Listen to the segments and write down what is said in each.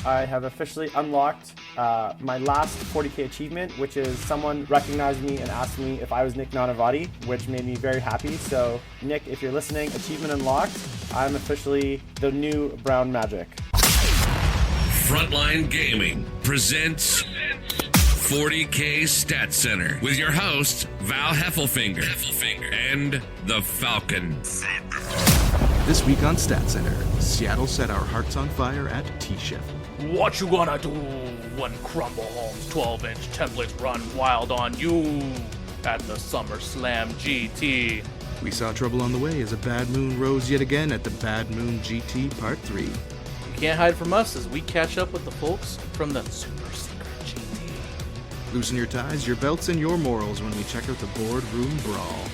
I have officially unlocked my last 40k achievement, which is someone recognized me and asked me if I was Nick Nanavati, which made me very happy. So Nick, if you're listening, achievement unlocked. I'm officially the new Brown Magic. Frontline Gaming presents 40k Stat Center with your host, Val Heffelfinger and the Falcon. This week on Stat Center, Seattle set our hearts on fire at TSHFT. What you gonna do when Crumble Home's 12-inch templates run wild on you at the SummerSlam GT? We saw trouble on the way as a bad moon rose yet again at the Bad Moon GT Part 3. You can't hide from us as we catch up with the folks from the Super Secret GT. Loosen your ties, your belts, and your morals when we check out the Boardroom Brawl.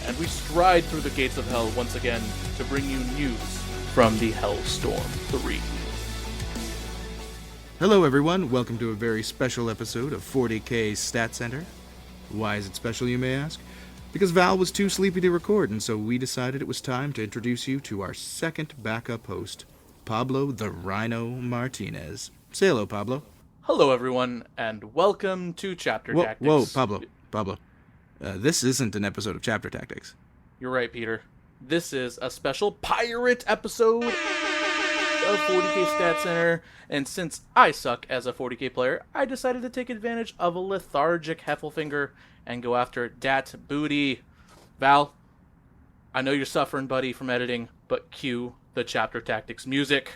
And we stride through the gates of hell once again to bring you news from the Hellstorm 3. Hello everyone, welcome to a very special episode of 40k Stat Center. Why is it special, you may ask? Because Val was too sleepy to record, and so we decided it was time to introduce you to our second backup host, Pablo the Rhino Martinez. Say hello, Pablo. Hello everyone, and welcome to Chapter Tactics. Whoa, Pablo. This isn't an episode of Chapter Tactics. You're right, Peter. This is a special pirate episode of 40k Stat Center, and since I suck as a 40k player, I decided to take advantage of a lethargic Heffelfinger and go after dat booty. Val, I know you're suffering, buddy, from editing, but cue the Chapter Tactics music.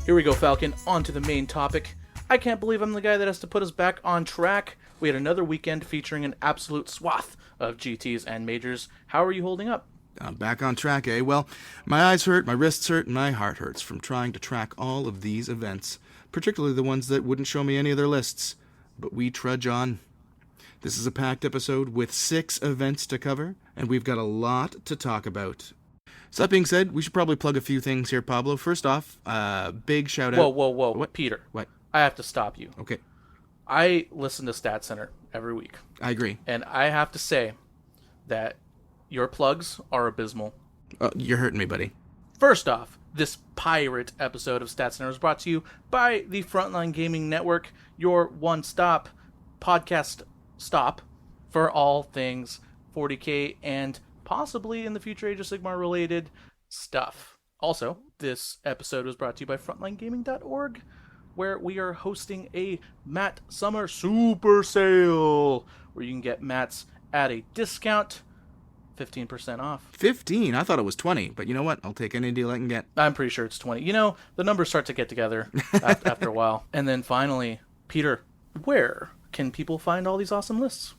Here we go, Falcon. On to the main topic. I can't believe I'm the guy that has to put us back on track. We had another weekend featuring an absolute swath of GTs and majors. How are you holding up? I'm back on track, eh? Well, my eyes hurt, my wrists hurt, and my heart hurts from trying to track all of these events, particularly the ones that wouldn't show me any of their lists. But we trudge on. This is a packed episode with 6 events to cover, and we've got a lot to talk about. So that being said, we should probably plug a few things here, Pablo. First off, big shout out... Whoa. What? Peter. What? I have to stop you. Okay. I listen to Stat Center every week. I agree. And I have to say that your plugs are abysmal. You're hurting me, buddy. First off, this pirate episode of Stat Center is brought to you by the Frontline Gaming Network, your one-stop podcast stop for all things 40k and possibly in the future Age of Sigmar related stuff. Also, this episode was brought to you by frontlinegaming.org, where we are hosting a Mat Summer Super Sale, where you can get mats at a discount, 15% off. 15? I thought it was 20, but you know what? I'll take any deal I can get. I'm pretty sure it's 20. You know, the numbers start to get together after a while. And then finally, Peter, where can people find all these awesome lists?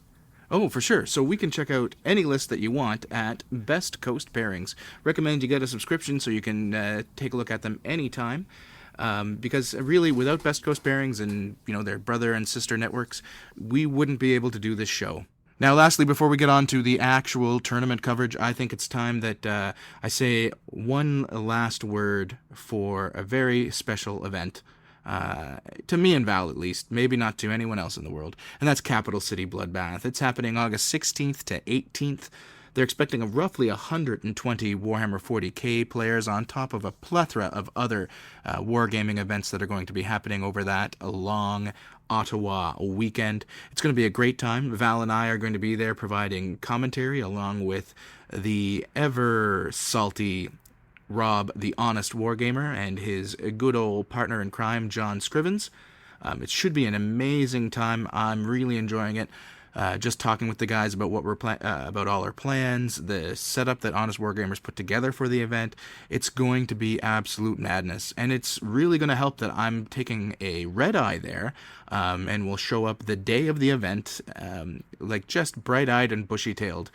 Oh, for sure. So we can check out any list that you want at Best Coast Pairings. Recommend you get a subscription so you can take a look at them anytime. Because really, without Best Coast Pairings and, their brother and sister networks, we wouldn't be able to do this show. Now, lastly, before we get on to the actual tournament coverage, I think it's time that I say one last word for a very special event. To me and Val, at least, maybe not to anyone else in the world, and that's Capital City Bloodbath. It's happening August 16th to 18th. They're expecting roughly 120 Warhammer 40k players on top of a plethora of other wargaming events that are going to be happening over that long Ottawa weekend. It's going to be a great time. Val and I are going to be there providing commentary along with the ever salty Rob, the Honest Wargamer, and his good old partner in crime, John Scrivens. It should be an amazing time. I'm really enjoying it. Just talking with the guys about what we're about all our plans, the setup that Honest Wargamers put together for the event. It's going to be absolute madness, and it's really going to help that I'm taking a red eye there, and will show up the day of the event, like just bright-eyed and bushy-tailed,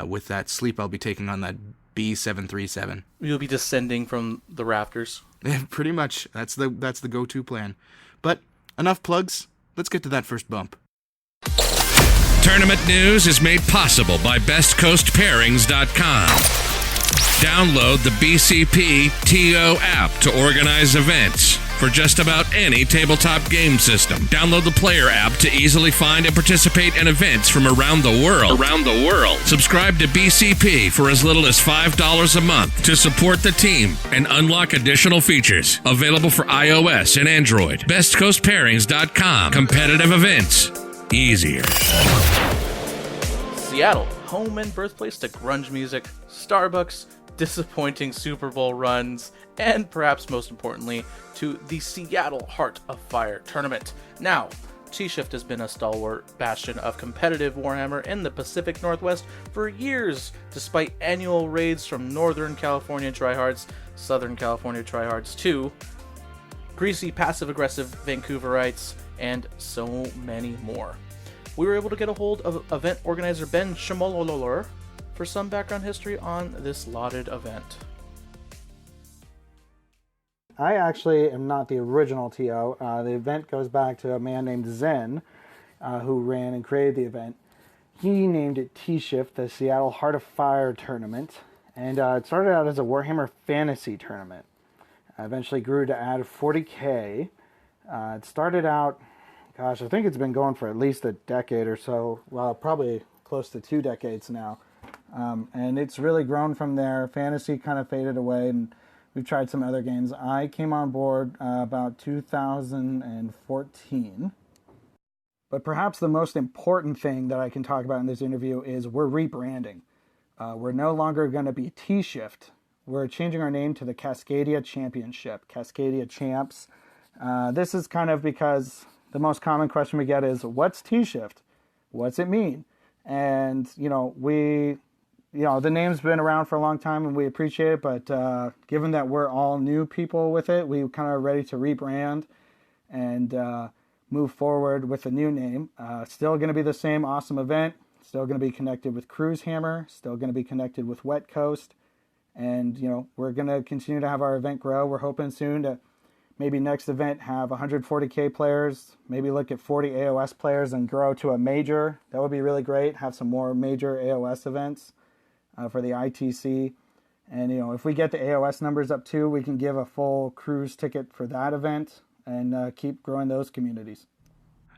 with that sleep I'll be taking on that B737. You'll be descending from the rafters. Pretty much. That's the go-to plan. But enough plugs. Let's get to that first bump. Tournament news is made possible by BestCoastPairings.com. Download the BCP TO app to organize events. for just about any tabletop game system. Download the Player app to easily find and participate in events from around the world. Subscribe to BCP for as little as $5 a month to support the team and unlock additional features. Available for iOS and Android. BestCoastPairings.com. Competitive events easier. Seattle, home and birthplace to grunge music, Starbucks, disappointing Super Bowl runs, and perhaps most importantly, to the Seattle Heart of Fire tournament. Now, TSHFT has been a stalwart bastion of competitive Warhammer in the Pacific Northwest for years, despite annual raids from Northern California tryhards, Southern California tryhards too, greasy passive-aggressive Vancouverites, and so many more. We were able to get a hold of event organizer Ben Schmololor for some background history on this lauded event. I actually am not the original TO. The event goes back to a man named Zen, who ran and created the event. He named it TSHFT, the Seattle Heart of Fire tournament, and it started out as a Warhammer fantasy tournament. Eventually grew to add 40k. It started out, gosh, I think it's been going for at least a decade or so. Well, probably close to 2 decades now. And it's really grown from there. Fantasy kind of faded away, and we've tried some other games. I came on board about 2014. But perhaps the most important thing that I can talk about in this interview is we're rebranding. We're no longer going to be TSHFT. We're changing our name to the Cascadia Championship, Cascadia Champs. This is kind of because the most common question we get is, what's TSHFT? What's it mean? And, the name's been around for a long time and we appreciate it, but given that we're all new people with it, we kind of ready to rebrand and move forward with a new name. Still going to be the same awesome event, still going to be connected with Cruise Hammer, still going to be connected with Wet Coast, and, we're going to continue to have our event grow. We're hoping soon to maybe next event have 140k players, maybe look at 40 AOS players and grow to a major. That would be really great, have some more major AOS events for the ITC. And, if we get the AOS numbers up too, we can give a full cruise ticket for that event and keep growing those communities.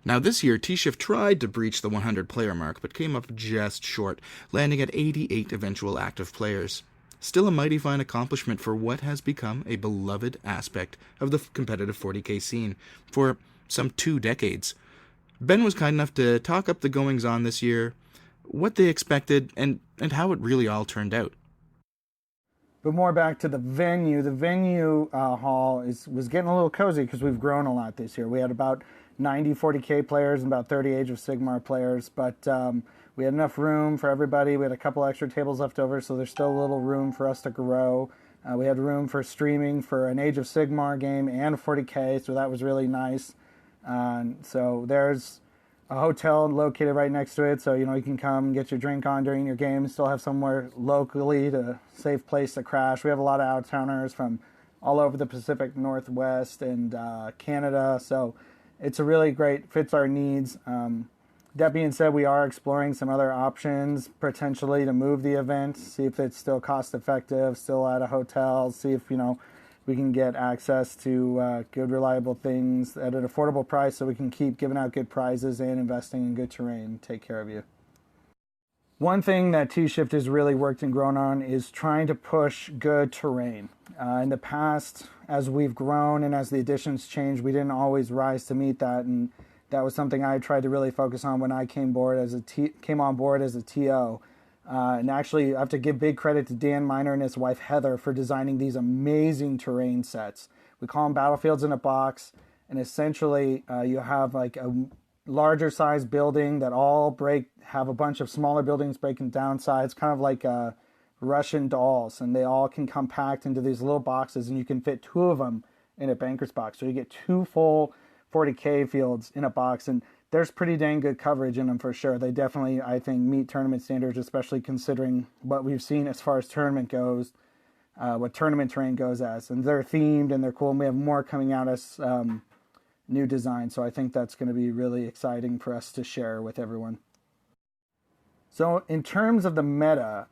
Now this year, TSHFT tried to breach the 100 player mark, but came up just short, landing at 88 eventual active players. Still a mighty fine accomplishment for what has become a beloved aspect of the competitive 40k scene for some 2 decades. Ben was kind enough to talk up the goings-on this year, what they expected, and how it really all turned out. But more back to the venue. The venue hall was getting a little cozy because we've grown a lot this year. We had about 90 40k players and about 30 Age of Sigmar players, but we had enough room for everybody. We had a couple extra tables left over, so there's still a little room for us to grow. We had room for streaming for an Age of Sigmar game and a 40k, so that was really nice. So there's a hotel located right next to it, so you can come get your drink on during your game, still have somewhere locally to safe place to crash. We have a lot of out-of-towners from all over the Pacific Northwest and Canada, so it's a really great, fits our needs. That being said, we are exploring some other options potentially to move the event, see if it's still cost effective, still at a hotel, see if we can get access to good, reliable things at an affordable price so we can keep giving out good prizes and investing in good terrain. Take care of you. One thing that TSHFT has really worked and grown on is trying to push good terrain. In the past, as we've grown and as the additions changed, we didn't always rise to meet that, and that was something I tried to really focus on when I came on board as a TO. And actually, I have to give big credit to Dan Miner and his wife Heather for designing these amazing terrain sets. We call them battlefields in a box, and essentially you have like a larger size building that all have a bunch of smaller buildings breaking down sides, kind of like Russian dolls, and they all can compact into these little boxes, and you can fit 2 of them in a banker's box. So you get 2 full 40k fields in a box, and there's pretty dang good coverage in them for sure. They definitely, I think, meet tournament standards, especially considering what we've seen as far as tournament goes, what tournament terrain goes as. And they're themed and they're cool, and we have more coming out as new design. So I think that's going to be really exciting for us to share with everyone. So in terms of the meta,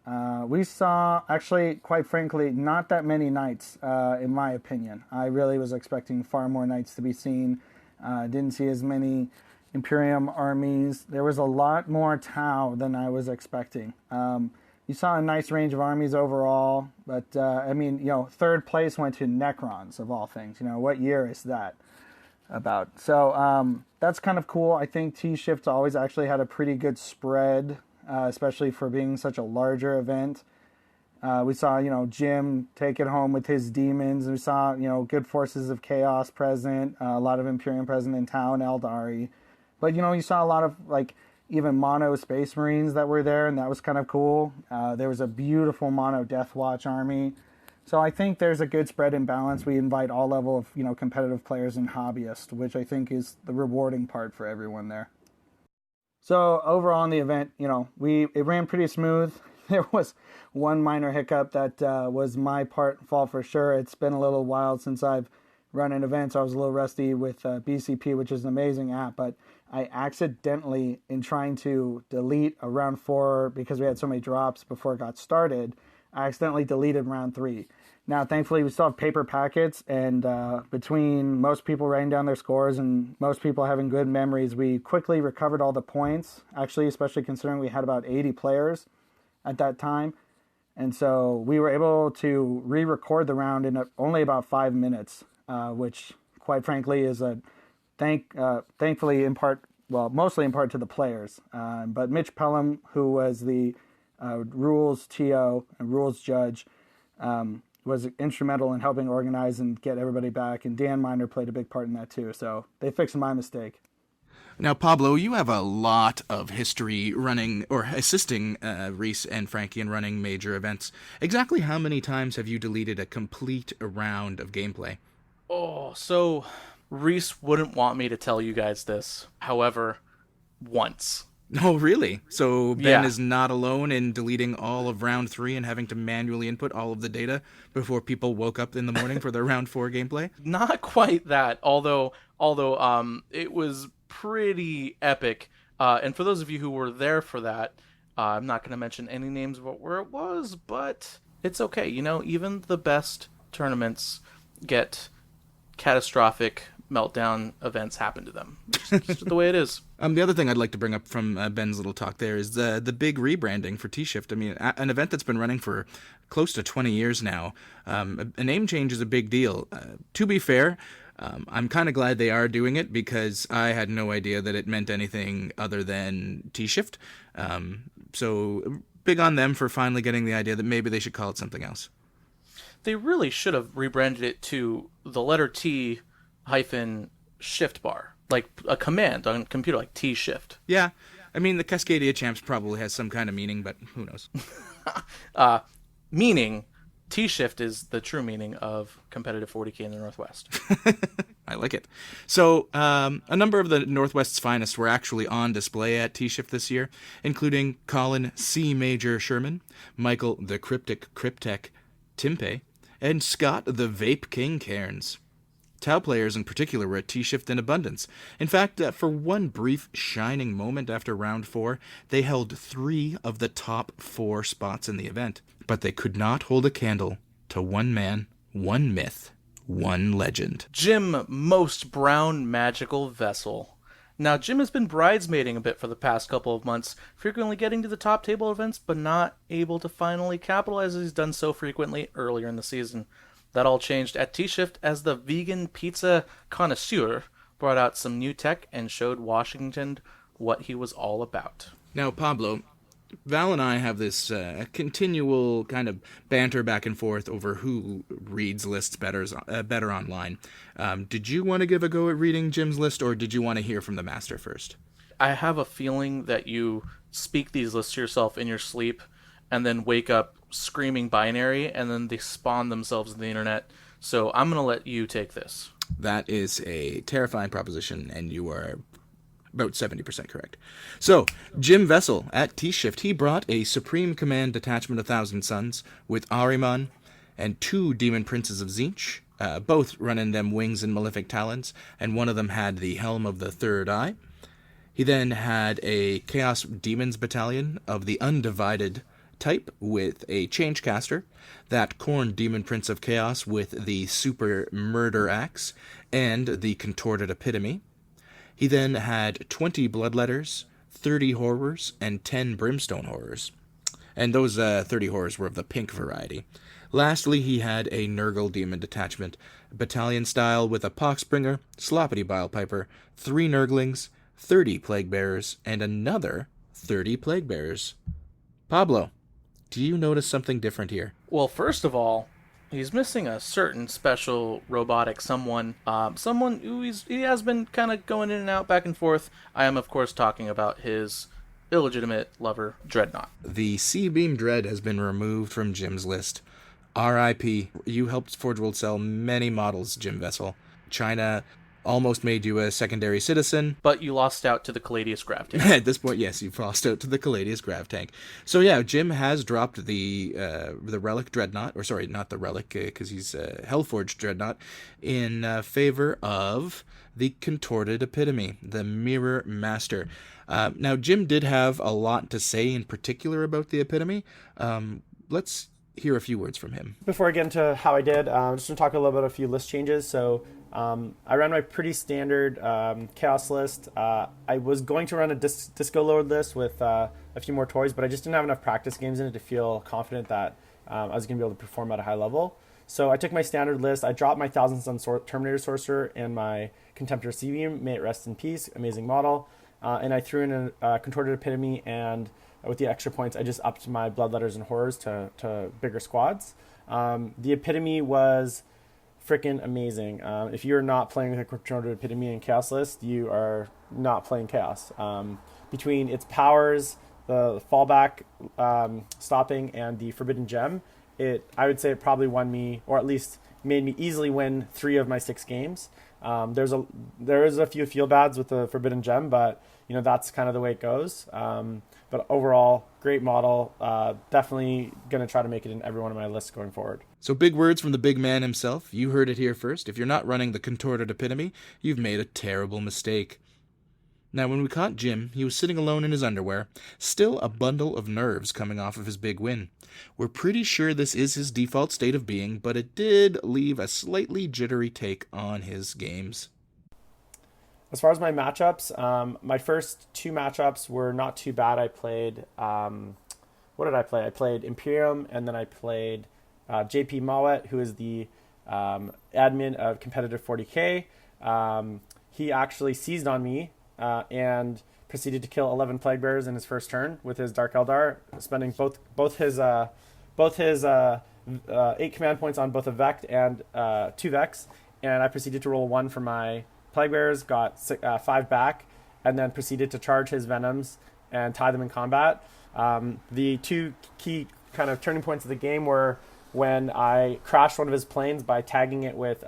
we saw actually, quite frankly, not that many knights, in my opinion. I really was expecting far more knights to be seen. Didn't see as many Imperium armies. There was a lot more Tau than I was expecting. You saw a nice range of armies overall, but I mean, third place went to Necrons of all things. What year is that about? So that's kind of cool. I think T-Shift's always actually had a pretty good spread, especially for being such a larger event. We saw, Jim take it home with his demons. We saw, good forces of chaos present, a lot of Imperium present in Tau and Eldari. But, you saw a lot of, even mono Space Marines that were there, and that was kind of cool. There was a beautiful mono Death Watch army. So I think there's a good spread and balance. We invite all level of, competitive players and hobbyists, which I think is the rewarding part for everyone there. So overall in the event, it ran pretty smooth. There was one minor hiccup that was my fault for sure. It's been a little while since I've run an event, so I was a little rusty with BCP, which is an amazing app, but I accidentally, in trying to delete a round 4, because we had so many drops before it got started, I accidentally deleted round 3. Now, thankfully, we still have paper packets, and between most people writing down their scores and most people having good memories, we quickly recovered all the points, actually, especially considering we had about 80 players at that time. And so we were able to re-record the round in only about 5 minutes, which, quite frankly, is a thankfully mostly in part to the players. But Mitch Pelham, who was the rules TO and rules judge, was instrumental in helping organize and get everybody back. And Dan Miner played a big part in that too. So they fixed my mistake. Now, Pablo, you have a lot of history running or assisting Reese and Frankie in running major events. Exactly how many times have you deleted a complete round of gameplay? Oh, so Reese wouldn't want me to tell you guys this. However, once. Oh, really? So Ben Yeah. is not alone in deleting all of round 3 and having to manually input all of the data before people woke up in the morning for their round 4 gameplay? Not quite that, although it was pretty epic. And for those of you who were there for that, I'm not going to mention any names of where it was, but it's okay. Even the best tournaments get catastrophic meltdown events happen to them. It's just the way it is. The other thing I'd like to bring up from Ben's little talk there is the big rebranding for T-Shift. I mean, an event that's been running for close to 20 years now. A name change is a big deal. To be fair, I'm kind of glad they are doing it because I had no idea that it meant anything other than T-Shift. So big on them for finally getting the idea that maybe they should call it something else. They really should have rebranded it to the letter T hyphen shift bar, like a command on a computer, like T-Shift. Yeah. I mean, the Cascadia Champs probably has some kind of meaning, but who knows? Meaning, T-Shift is the true meaning of competitive 40k in the Northwest. I like it. So, a number of the Northwest's finest were actually on display at T-Shift this year, including Colin C. Major Sherman, Michael the Cryptic Cryptek Timpe, and Scott the Vape King Cairns. Tau players in particular were at T-Shift in abundance. In fact, for one brief shining moment after round 4, they held 3 of the top 4 spots in the event. But they could not hold a candle to one man, one myth, one legend. Jim Most Brown Magical Vessel. Now, Jim has been bridesmaiding a bit for the past couple of months, frequently getting to the top table events, but not able to finally capitalize as he's done so frequently earlier in the season. That all changed at T-Shift as the vegan pizza connoisseur brought out some new tech and showed Washington what he was all about. Now, Pablo, Val and I have this continual kind of banter back and forth over who reads lists better online. Did you want to give a go at reading Jim's list, or did you want to hear from the master first? I have a feeling that you speak these lists to yourself in your sleep and then wake up screaming binary, and then they spawn themselves in the internet. So I'm going to let you take this. That is a terrifying proposition, and you are about 70% correct. So, Jim Vessel at T-Shift, he brought a Supreme Command detachment of Thousand Suns with Ahriman and 2 Demon Princes of Tzeentch, both running them wings and malefic talons, and one of them had the Helm of the Third Eye. He then had a Chaos Demons Battalion of the Undivided type with a Changecaster, that Khorne Demon Prince of Chaos with the Super Murder Axe, and the Contorted Epitome. He then had 20 Bloodletters, 30 Horrors, and 10 Brimstone Horrors. And those 30 Horrors were of the pink variety. Lastly, he had a Nurgle Demon Detachment, battalion style with a Poxbringer, Sloppity Bilepiper, 3 Nurglings, 30 Plague Bearers, and another 30 Plague Bearers. Pablo, do you notice something different here? Well, first of all, he's missing a certain special robotic someone who he has been kind of going in and out, back and forth. I am, of course, talking about his illegitimate lover, Dreadnought. The C-Beam Dread has been removed from Jim's list. R.I.P. You helped Forge World sell many models, Jim Vessel. China almost made you a secondary citizen. But you lost out to the Caladius Grav Tank. At this point, yes, you've lost out to the Caladius Grav Tank. So yeah, Jim has dropped the Relic Dreadnought, or sorry, not the Relic, because he's Hellforged Dreadnought, in favor of the Contorted Epitome, the Mirror Master. Now, Jim did have a lot to say in particular about the Epitome. Let's hear a few words from him. Before I get into how I did, I'm just going to talk a little bit about a few list changes. So I ran my pretty standard Chaos list. I was going to run a Disco Load list with a few more toys, but I just didn't have enough practice games in it to feel confident that I was going to be able to perform at a high level. So I took my standard list. I dropped my Thousand Sun Terminator Sorcerer and my Contemptor C-Beam. May it rest in peace. Amazing model. And I threw in a Contorted Epitome, and with the extra points, I just upped my Bloodletters and Horrors to bigger squads. The Epitome was freaking amazing. If you're not playing with a Contorted Epitome and Chaos list, you are not playing Chaos. Between its powers, the fallback stopping, and the Forbidden Gem, I would say it probably won me, or at least made me easily win 3 of my 6 games. There is a few feel bads with the Forbidden Gem, but that's kind of the way it goes. But overall, great model. Definitely going to try to make it in every one of my lists going forward. So big words from the big man himself. You heard it here first. If you're not running the Contorted Epitome, you've made a terrible mistake. Now, when we caught Jim, he was sitting alone in his underwear, still a bundle of nerves coming off of his big win. We're pretty sure this is his default state of being, but it did leave a slightly jittery take on his games. As far as my matchups, my first 2 matchups were not too bad. I played, what did I play? I played Imperium, and then I played JP Mawet, who is the admin of Competitive 40k. He actually seized on me and proceeded to kill 11 Plague Bearers in his first turn with his Dark Eldar, spending both his 8 command points on both a Vect and 2 Vex, and I proceeded to roll 1 for my Plague Bearers, got 5 back, and then proceeded to charge his Venoms and tie them in combat. The 2 key kind of turning points of the game were when I crashed one of his planes by tagging it with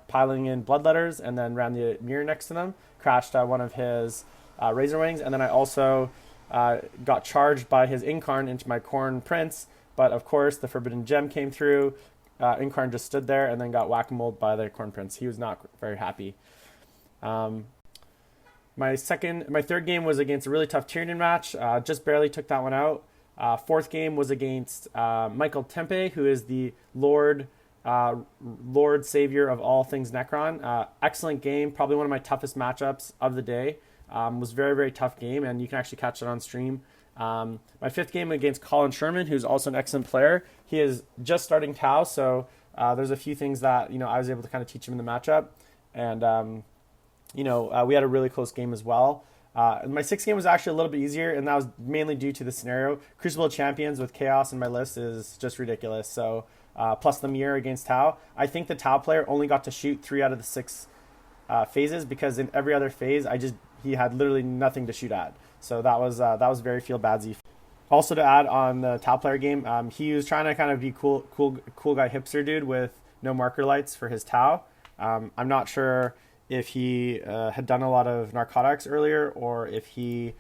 piling in Bloodletters, and then ran the mirror next to them, crashed one of his Razor Wings, and then I also got charged by his Incarn into my Khorne Prince, but of course the Forbidden Gem came through. Incarn just stood there and then got whack-a-moled by the Khorne Prince. He was not very happy. My third game was against a really tough Tyrion match. Just barely took that one out. Fourth game was against Michael Tempe, who is the Lord Savior of all things Necron. Excellent game, probably one of my toughest matchups of the day. Was very, very tough game, and you can actually catch it on stream. My fifth game against Colin Sherman, who's also an excellent player. He is just starting Tau, so there's a few things that I was able to kind of teach him in the matchup, and we had a really close game as well. My sixth game was actually a little bit easier, and that was mainly due to the scenario. Crucible of Champions with Chaos in my list is just ridiculous. So plus the mirror against Tau. I think the Tau player only got to shoot 3 out of the 6 phases, because in every other phase he had literally nothing to shoot at. So that was very feel badsy. Also, to add on the Tau player game, he was trying to kind of be cool guy hipster dude with no marker lights for his Tau. I'm not sure if he had done a lot of narcotics earlier, or if he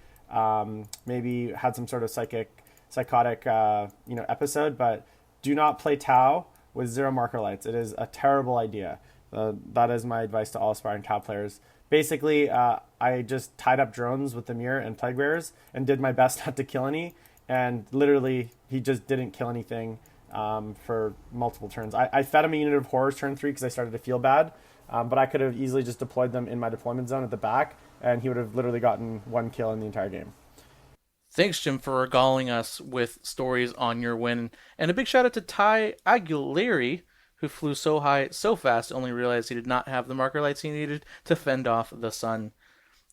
maybe had some sort of psychotic episode, but do not play Tau with 0 marker lights. It is a terrible idea. That is my advice to all aspiring cow players. Basically, I just tied up drones with the mirror and plague bearers and did my best not to kill any. And literally, he just didn't kill anything for multiple turns. I fed him a unit of horrors turn 3 because I started to feel bad. But I could have easily just deployed them in my deployment zone at the back, and he would have literally gotten 1 kill in the entire game. Thanks, Jim, for regaling us with stories on your win. And a big shout out to Ty Aguilera, who flew so high so fast only realized he did not have the marker lights he needed to fend off the sun.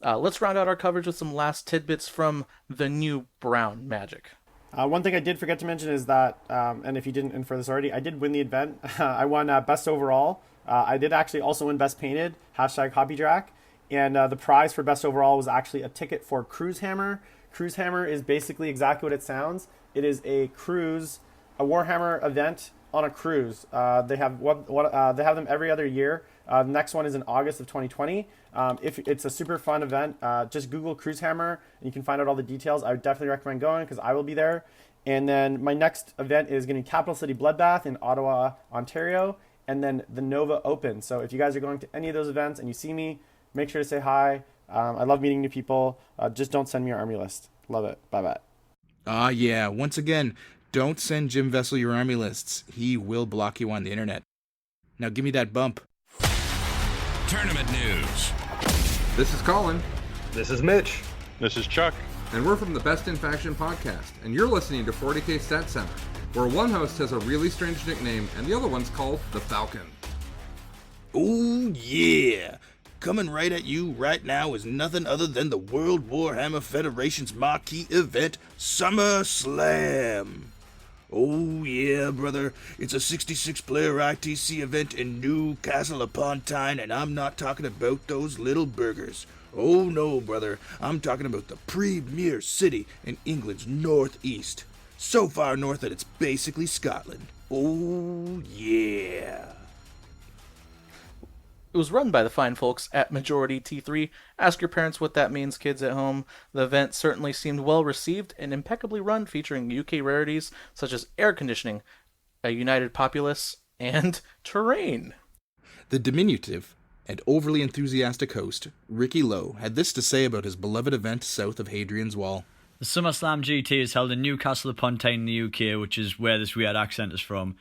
Let's round out our coverage with some last tidbits from the new Brown Magic. One thing I did forget to mention is that, and if you didn't infer this already, I did win the event. I won best overall. I did actually also win best painted, #HobbyDrac. And the prize for best overall was actually a ticket for Cruise Hammer. Cruise Hammer is basically exactly what it sounds. It is a cruise, a Warhammer event on a cruise. They have they have them every other year. The next one is in August of 2020. If it's a super fun event, just Google Cruise Hammer and you can find out all the details. I would definitely recommend going because I will be there. And then my next event is going to be Capital City Bloodbath in Ottawa, Ontario, and then the Nova Open. So if you guys are going to any of those events and you see me, make sure to say hi. I love meeting new people. Just don't send me your army list. Love it. Bye-bye. Ah, yeah. Once again, don't send Jim Vessel your army lists. He will block you on the internet. Now give me that bump. Tournament news. This is Colin. This is Mitch. This is Chuck. And we're from the Best in Faction podcast. And you're listening to 40k Stat Center, where one host has a really strange nickname and the other one's called the Falcon. Oh, yeah. Coming right at you right now is nothing other than the World Warhammer Federation's marquee event, SummerSlam. Oh yeah, brother, it's a 66-player ITC event in Newcastle upon Tyne, and I'm not talking about those little burgers. Oh no, brother, I'm talking about the premier city in England's northeast. So far north that it's basically Scotland. Oh yeah. It was run by the fine folks at Majority T3. Ask your parents what that means, kids at home. The event certainly seemed well received and impeccably run, featuring UK rarities such as air conditioning, a united populace, and terrain. The diminutive and overly enthusiastic host, Ricky Lowe, had this to say about his beloved event south of Hadrian's Wall. The SummerSlam GT is held in Newcastle upon Tyne in the UK, which is where this weird accent is from.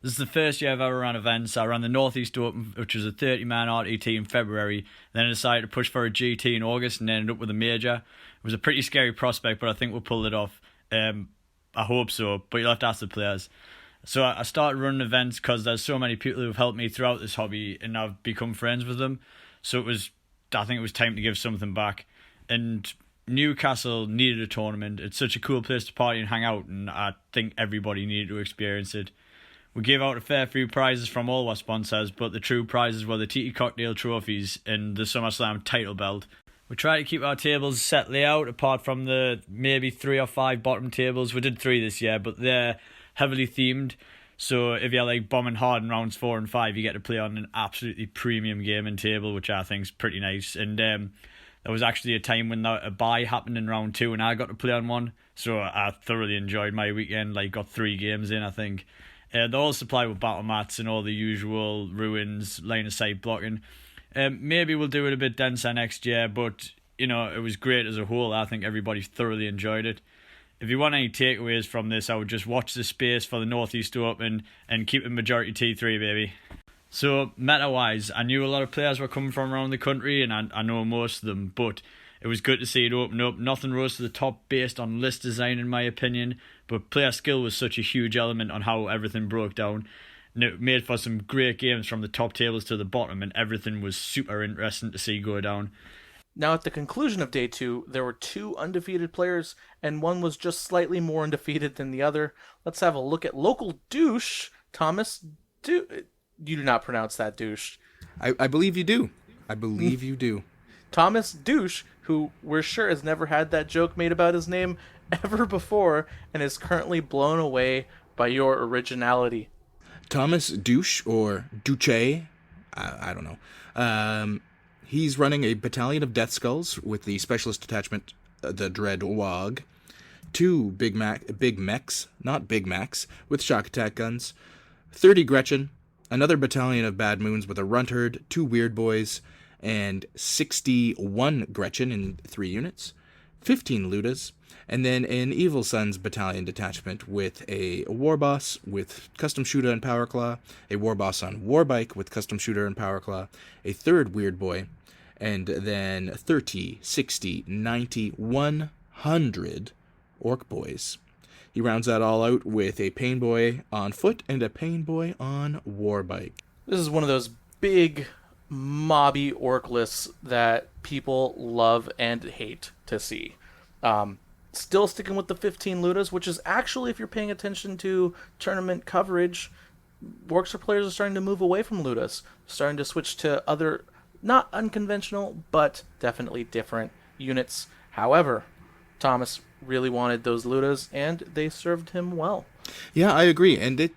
This is the first year I've ever run events. I ran the Northeast Open, which was a 30-man RTT in February. Then I decided to push for a GT in August and ended up with a major. It was a pretty scary prospect, but I think we'll pull it off. I hope so, but you'll have to ask the players. So I started running events because there's so many people who've helped me throughout this hobby, and I've become friends with them. So I think it was time to give something back. And Newcastle needed a tournament. It's such a cool place to party and hang out, and I think everybody needed to experience it. We gave out a fair few prizes from all our sponsors, but the true prizes were the TT Cocktail trophies and the SummerSlam title belt. We tried to keep our tables set layout, apart from the maybe 3 or 5 bottom tables. We did 3 this year, but they're heavily themed. So if you're like bombing hard in rounds 4 and 5, you get to play on an absolutely premium gaming table, which I think is pretty nice. And there was actually a time when a bye happened in round 2 and I got to play on one. So I thoroughly enjoyed my weekend, got 3 games in, I think. They're all supplied with battle mats and all the usual ruins, line of sight blocking. Maybe we'll do it a bit denser next year, but it was great as a whole. I think everybody thoroughly enjoyed it. If you want any takeaways from this, I would just watch the space for the Northeast Open and keep it Majority T3, baby. So, meta-wise, I knew a lot of players were coming from around the country, and I know most of them, but it was good to see it open up. Nothing rose to the top based on list design, in my opinion, but player skill was such a huge element on how everything broke down. And it made for some great games from the top tables to the bottom, and everything was super interesting to see go down. Now, at the conclusion of Day 2, there were 2 undefeated players, and one was just slightly more undefeated than the other. Let's have a look at local douche, Thomas. You do not pronounce that douche. I believe you do. I believe you do. Thomas Douche, who we're sure has never had that joke made about his name ever before, and is currently blown away by your originality. Thomas Douche, or Duce, I don't know. He's running a battalion of Death Skulls with the specialist detachment, the Dread Wog, 2 Big Mechs, not Big Macs, with shock attack guns, 30 Gretchen, another battalion of Bad Moons with a Runtard, 2 Weird Boys, and 61 Gretchen in 3 units, 15 Ludas, and then an Evil Sons battalion detachment with a War Boss with Custom Shooter and Power Claw, a War Boss on Warbike with Custom Shooter and Power Claw, a 3rd Weird Boy, and then 30, 60, 90, 100 Orc Boys. He rounds that all out with a Pain Boy on foot and a Pain Boy on Warbike. This is one of those big mobby orc lists that people love and hate to see. Still sticking with the 15 Ludas, which is actually, if you're paying attention to tournament coverage, Orcs players are starting to move away from Ludas, starting to switch to other, not unconventional, but definitely different units. However, Thomas really wanted those Ludas, and they served him well. Yeah, I agree, and it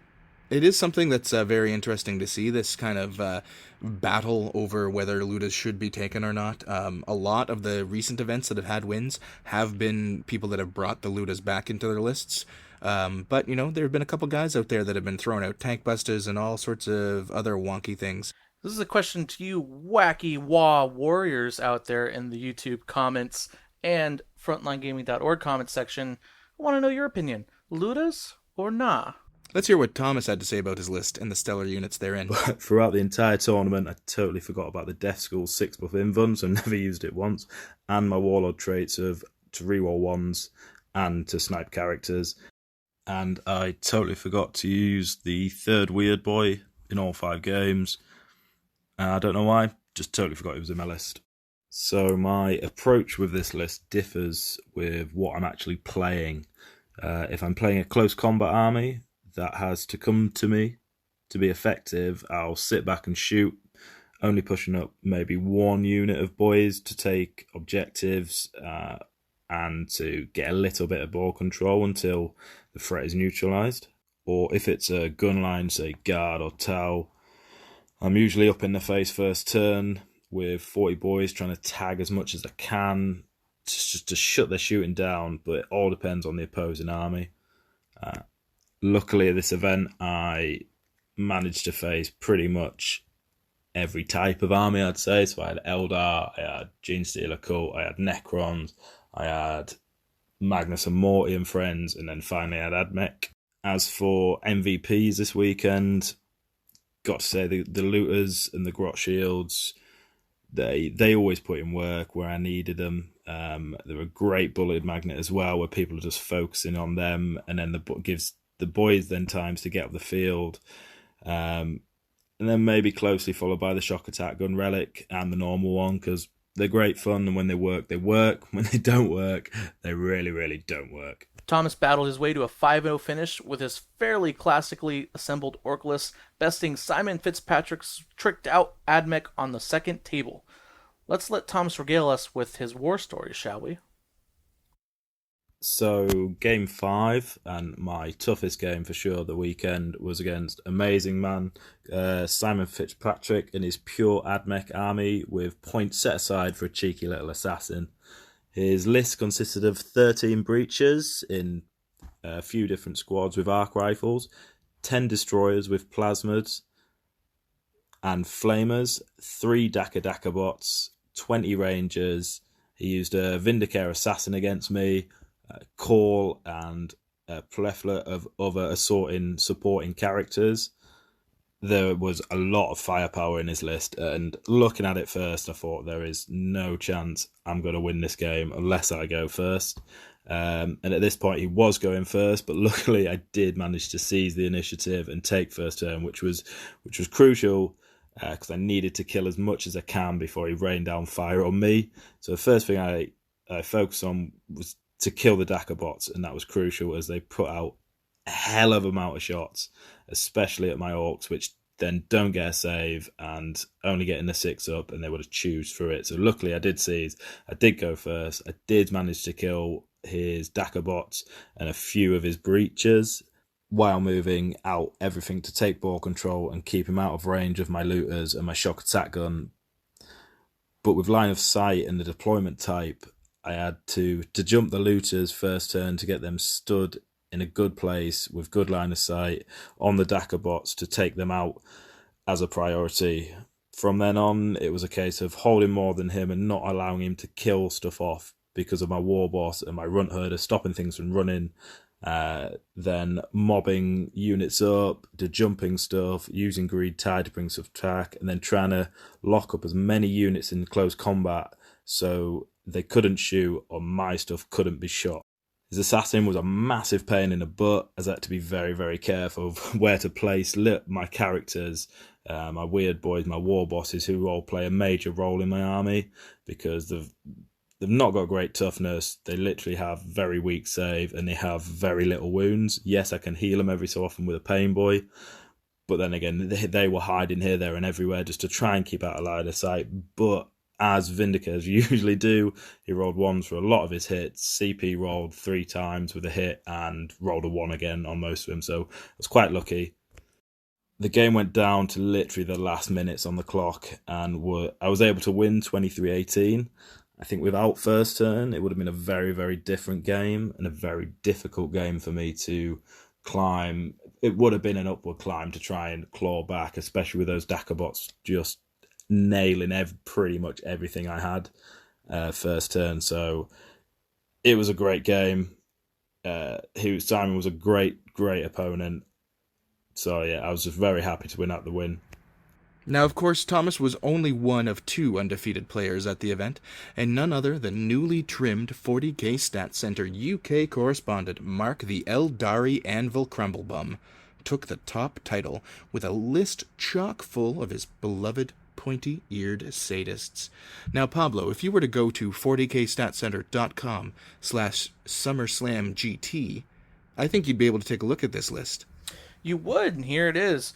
is something that's very interesting to see, this kind of battle over whether Ludas should be taken or not. A lot of the recent events that have had wins have been people that have brought the Ludas back into their lists. But, you know, there have been a couple guys out there that have been throwing out tank busters and all sorts of other wonky things. This is a question to you wacky wah warriors out there in the YouTube comments and frontlinegaming.org comment section. I want to know your opinion. Ludas or nah? Let's hear what Thomas had to say about his list and the stellar units therein. Throughout the entire tournament, I totally forgot about the Death School 6-buff invuln, so never used it once, and my Warlord traits of to reroll ones and to snipe characters. And I totally forgot to use the 3rd Weird Boy in all 5 games. I don't know why, just totally forgot it was in my list. So my approach with this list differs with what I'm actually playing. If I'm playing a close combat army that has to come to me to be effective, I'll sit back and shoot, only pushing up maybe 1 unit of boys to take objectives and to get a little bit of ball control until the threat is neutralised. Or if it's a gun line, say guard or Tau, I'm usually up in the face first turn with 40 boys trying to tag as much as I can just to shut their shooting down, but it all depends on the opposing army. Luckily at this event I managed to face pretty much every type of army, I'd say. So I had Eldar, I had Genestealer Cult, I had Necrons, I had Magnus and Morty and friends, and then finally I had Admech. As for MVPs this weekend, got to say the Looters and the Grot Shields, they always put in work where I needed them. They're a great bullet magnet as well, where people are just focusing on them, and then gives the boys then times to get up the field. And then maybe closely followed by the Shock Attack Gun Relic and the normal one, because they're great fun, and when they work, they work. When they don't work, they really, really don't work. Thomas battled his way to a 5-0 finish with his fairly classically assembled orc list, besting Simon Fitzpatrick's tricked out Admech on the second table. Let's let Thomas regale us with his war story, shall we? So game 5, and my toughest game for sure the weekend, was against Amazing Man, Simon Fitzpatrick and his pure Admech army with points set aside for a cheeky little assassin. His list consisted of 13 breachers in a few different squads with arc rifles, 10 destroyers with plasmids and flamers, 3 Daka bots, 20 rangers. He used a Vindicare assassin against me, Call, and a plethora of other assorting supporting characters. There was a lot of firepower in his list, and looking at it first, I thought there is no chance I'm going to win this game unless I go first. And at this point, he was going first, but luckily I did manage to seize the initiative and take first turn, which was crucial because I needed to kill as much as I can before he rained down fire on me. So the first thing I focused on was to kill the Daka bots, and that was crucial as they put out a hell of amount of shots, especially at my orcs, which then don't get a save and only getting the 6 up, and they would have choose through it. So luckily I did seize, I did go first, I did manage to kill his Daka bots and a few of his breachers while moving out everything to take ball control and keep him out of range of my looters and my shock attack gun. But with line of sight and the deployment type, I had to jump the looters first turn to get them stood in a good place with good line of sight on the Daka bots to take them out as a priority. From then on, it was a case of holding more than him and not allowing him to kill stuff off because of my war boss and my runt herder stopping things from running. Then mobbing units up, to jumping stuff, using greed tide to bring stuff back, and then trying to lock up as many units in close combat so they couldn't shoot or my stuff couldn't be shot. His assassin was a massive pain in the butt, as I had to be very, very careful of where to place my characters, my weird boys, my war bosses, who all play a major role in my army because they've not got great toughness. They literally have very weak save and they have very little wounds. Yes, I can heal them every so often with a pain boy, but then again, they were hiding here, there, and everywhere just to try and keep out of line of sight. But as Vindicators usually do, he rolled ones for a lot of his hits. CP rolled 3 times with a hit and rolled a 1 again on most of them, so I was quite lucky. The game went down to literally the last minutes on the clock, and I was able to win 23-18. I think without first turn, it would have been a very, very different game and a very difficult game for me to climb. It would have been an upward climb to try and claw back, especially with those Dakabots just nailing pretty much everything I had first turn. So it was a great game. Simon was a great opponent. So yeah, I was just very happy to win out the win. Now, of course, Thomas was only one of 2 undefeated players at the event, and none other than newly trimmed 40k Stat Center UK correspondent Mark the Eldari Anvil Crumblebum took the top title with a list chock full of his beloved pointy-eared sadists. Now, Pablo, if you were to go to 40kstatcenter.com/SummerSlam GT, I think you'd be able to take a look at this list. You would, and here it is.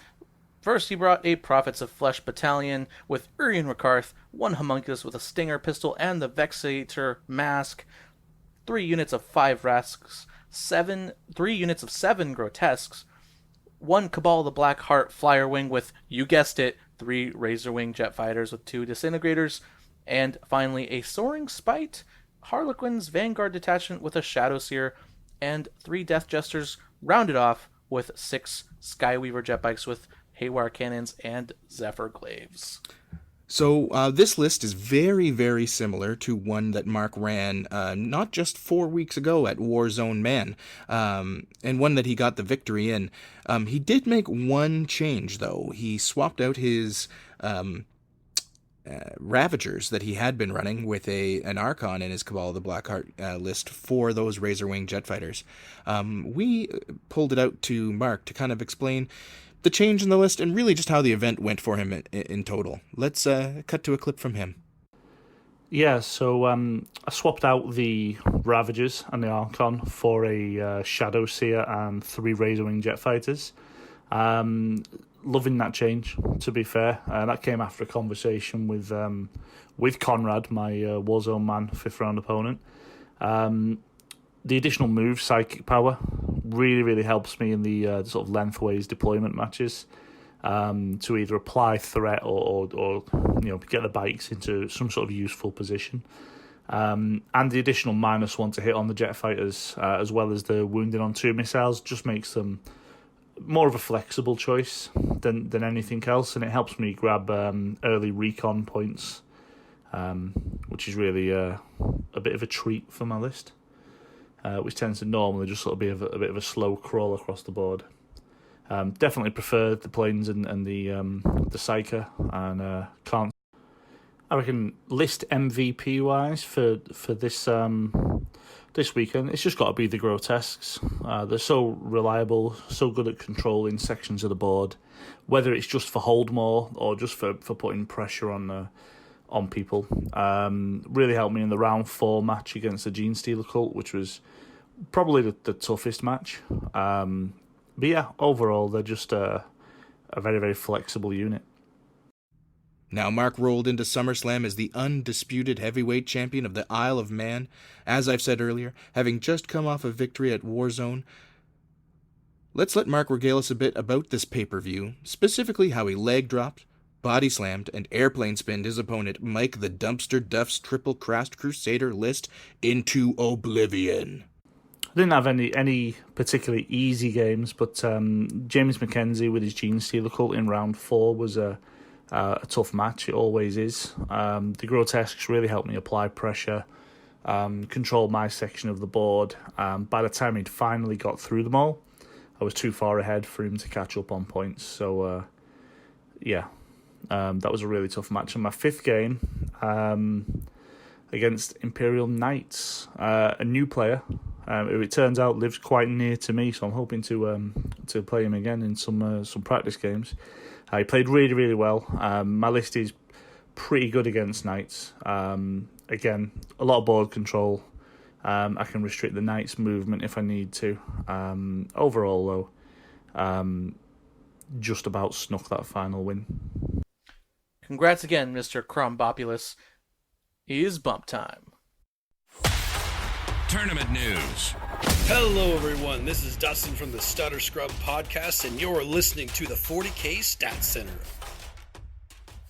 First, he brought a Prophets of Flesh battalion with Urian Rakarth, 1 homunculus with a Stinger pistol and the Vexator mask, 3 units of 5 Rasks, 3 units of 7 Grotesques, 1 Cabal of the Black Heart flyer wing with, you guessed it, 3 Razorwing jet fighters with 2 disintegrators, and finally a Soaring Spite, Harlequin's Vanguard detachment with a Shadow Seer, and 3 Death Jesters rounded off with 6 Skyweaver jet bikes with Haywire cannons and Zephyr glaives. So this list is very, very similar to one that Mark ran not just 4 weeks ago at Warzone Man, and one that he got the victory in. He did make one change, though. He swapped out his Ravagers that he had been running with an Archon in his Cabal of the Blackheart list for those Razorwing jet fighters. We pulled it out to Mark to kind of explain the change in the list and really just how the event went for him in total. Let's cut to a clip from him. Yeah, so I swapped out the Ravagers and the Archon for a Shadow Seer and 3 Razorwing jet fighters. Loving that change, to be fair. That came after a conversation with Conrad, my Warzone Man 5th round opponent. The additional move, Psychic Power, really, really helps me in the sort of lengthways deployment matches to either apply threat or get the bikes into some sort of useful position. And the additional -1 to hit on the jet fighters, as well as the wounding on 2 missiles, just makes them more of a flexible choice than anything else, and it helps me grab early recon points, which is really a bit of a treat for my list. Which tends to normally just sort of be a bit of a slow crawl across the board. Definitely prefer the planes and the Psyker, and can't. I reckon list MVP wise for this this weekend, it's just got to be the Grotesques. They're so reliable, so good at controlling sections of the board, whether it's just for hold more or just for putting pressure on people. Really helped me in the round 4 match against the Genestealer cult, which was probably the toughest match. But yeah, overall, they're just a very, very flexible unit. Now, Mark rolled into SummerSlam as the undisputed heavyweight champion of the Isle of Man, as I've said earlier, having just come off a victory at Warzone. Let's let Mark regale us a bit about this pay-per-view, specifically how he leg dropped, body slammed, and airplane spinned his opponent Mike the Dumpster Duff's Triple Crossed Crusader list into oblivion. I didn't have any particularly easy games, but James McKenzie with his Gene Stealer cult in round 4 was a tough match. It always is. The Grotesques really helped me apply pressure, control my section of the board. By the time he'd finally got through them all, I was too far ahead for him to catch up on points. So, that was a really tough match. And my 5th game against Imperial Knights, a new player who it turns out lives quite near to me, so I'm hoping to play him again in some practice games. He played really, really well. My list is pretty good against Knights. Again, a lot of board control. I can restrict the Knights' movement if I need to. Overall, though, just about snuck that final win. Congrats again, Mr. Crumbopulous. It is bump time. Tournament news. Hello, everyone. This is Dustin from the Stutter Scrub Podcast, and you're listening to the 40k Stat Center.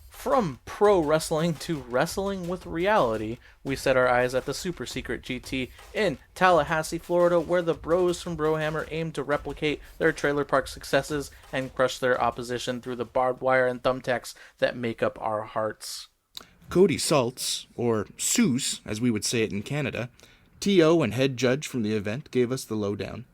From pro wrestling to wrestling with reality, we set our eyes at the Super Secret GT in Tallahassee, Florida, where the bros from Brohammer aim to replicate their trailer park successes and crush their opposition through the barbed wire and thumbtacks that make up our hearts. Cody Saltz, or Seuss, as we would say it in Canada, T.O. and head judge from the event, gave us the lowdown.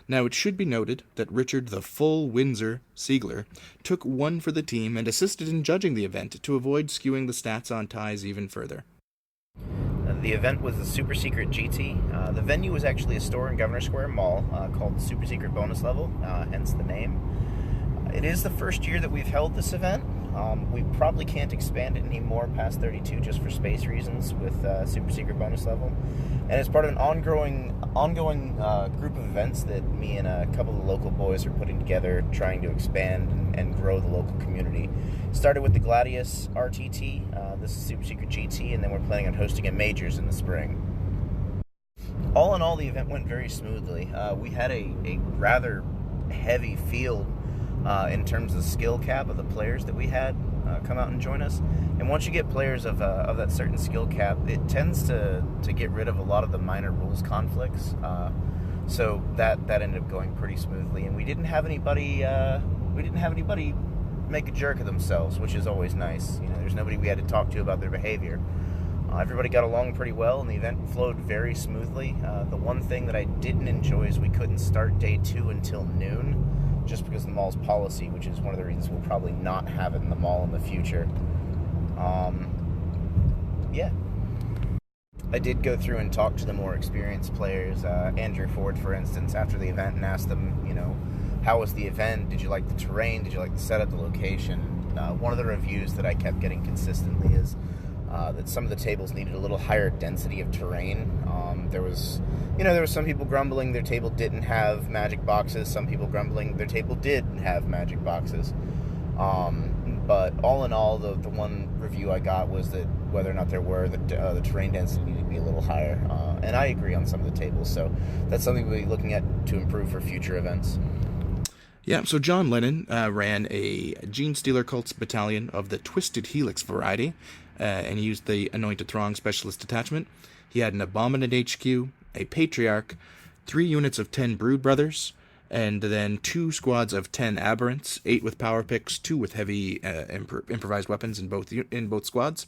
Now, it should be noted that Richard the Full Windsor Siegler took one for the team and assisted in judging the event to avoid skewing the stats on ties even further. The event was the Super Secret GT. The venue was actually a store in Governor Square Mall called Super Secret Bonus Level, hence the name. It is the first year that we've held this event. We probably can't expand it anymore past 32 just for space reasons with Super Secret Bonus Level. And it's part of an ongoing group of events that me and a couple of the local boys are putting together, trying to expand and grow the local community. Started with the Gladius RTT, this is Super Secret GT, and then we're planning on hosting a Majors in the spring. All in all, the event went very smoothly. We had a rather heavy field in terms of the skill cap of the players that we had come out and join us. And once you get players of that certain skill cap, it tends to get rid of a lot of the minor rules conflicts. So that ended up going pretty smoothly, and we didn't have anybody make a jerk of themselves, which is always nice. You know, there's nobody we had to talk to about their behavior. Everybody got along pretty well, and the event flowed very smoothly. The one thing that I didn't enjoy is we couldn't start day 2 until noon, just because of the mall's policy, which is one of the reasons we'll probably not have it in the mall in the future. I did go through and talk to the more experienced players, Andrew Ford, for instance, after the event, and asked them, you know, how was the event? Did you like the terrain? Did you like the setup, the location? One of the reviews that I kept getting consistently is that some of the tables needed a little higher density of terrain. There was some people grumbling their table didn't have magic boxes. Some people grumbling their table did have magic boxes. But all in all, the one review I got was that whether or not there were, the terrain density needed to be a little higher. And I agree on some of the tables, so that's something we'll be looking at to improve for future events. Yeah, so John Lennon ran a Gene Stealer Cults battalion of the Twisted Helix variety, and he used the Anointed Throng Specialist Detachment. He had an Abominant HQ, a Patriarch, 3 units of 10 Brood Brothers, and then 2 squads of 10 Aberrants, 8 with power picks, 2 with heavy improvised weapons in both squads.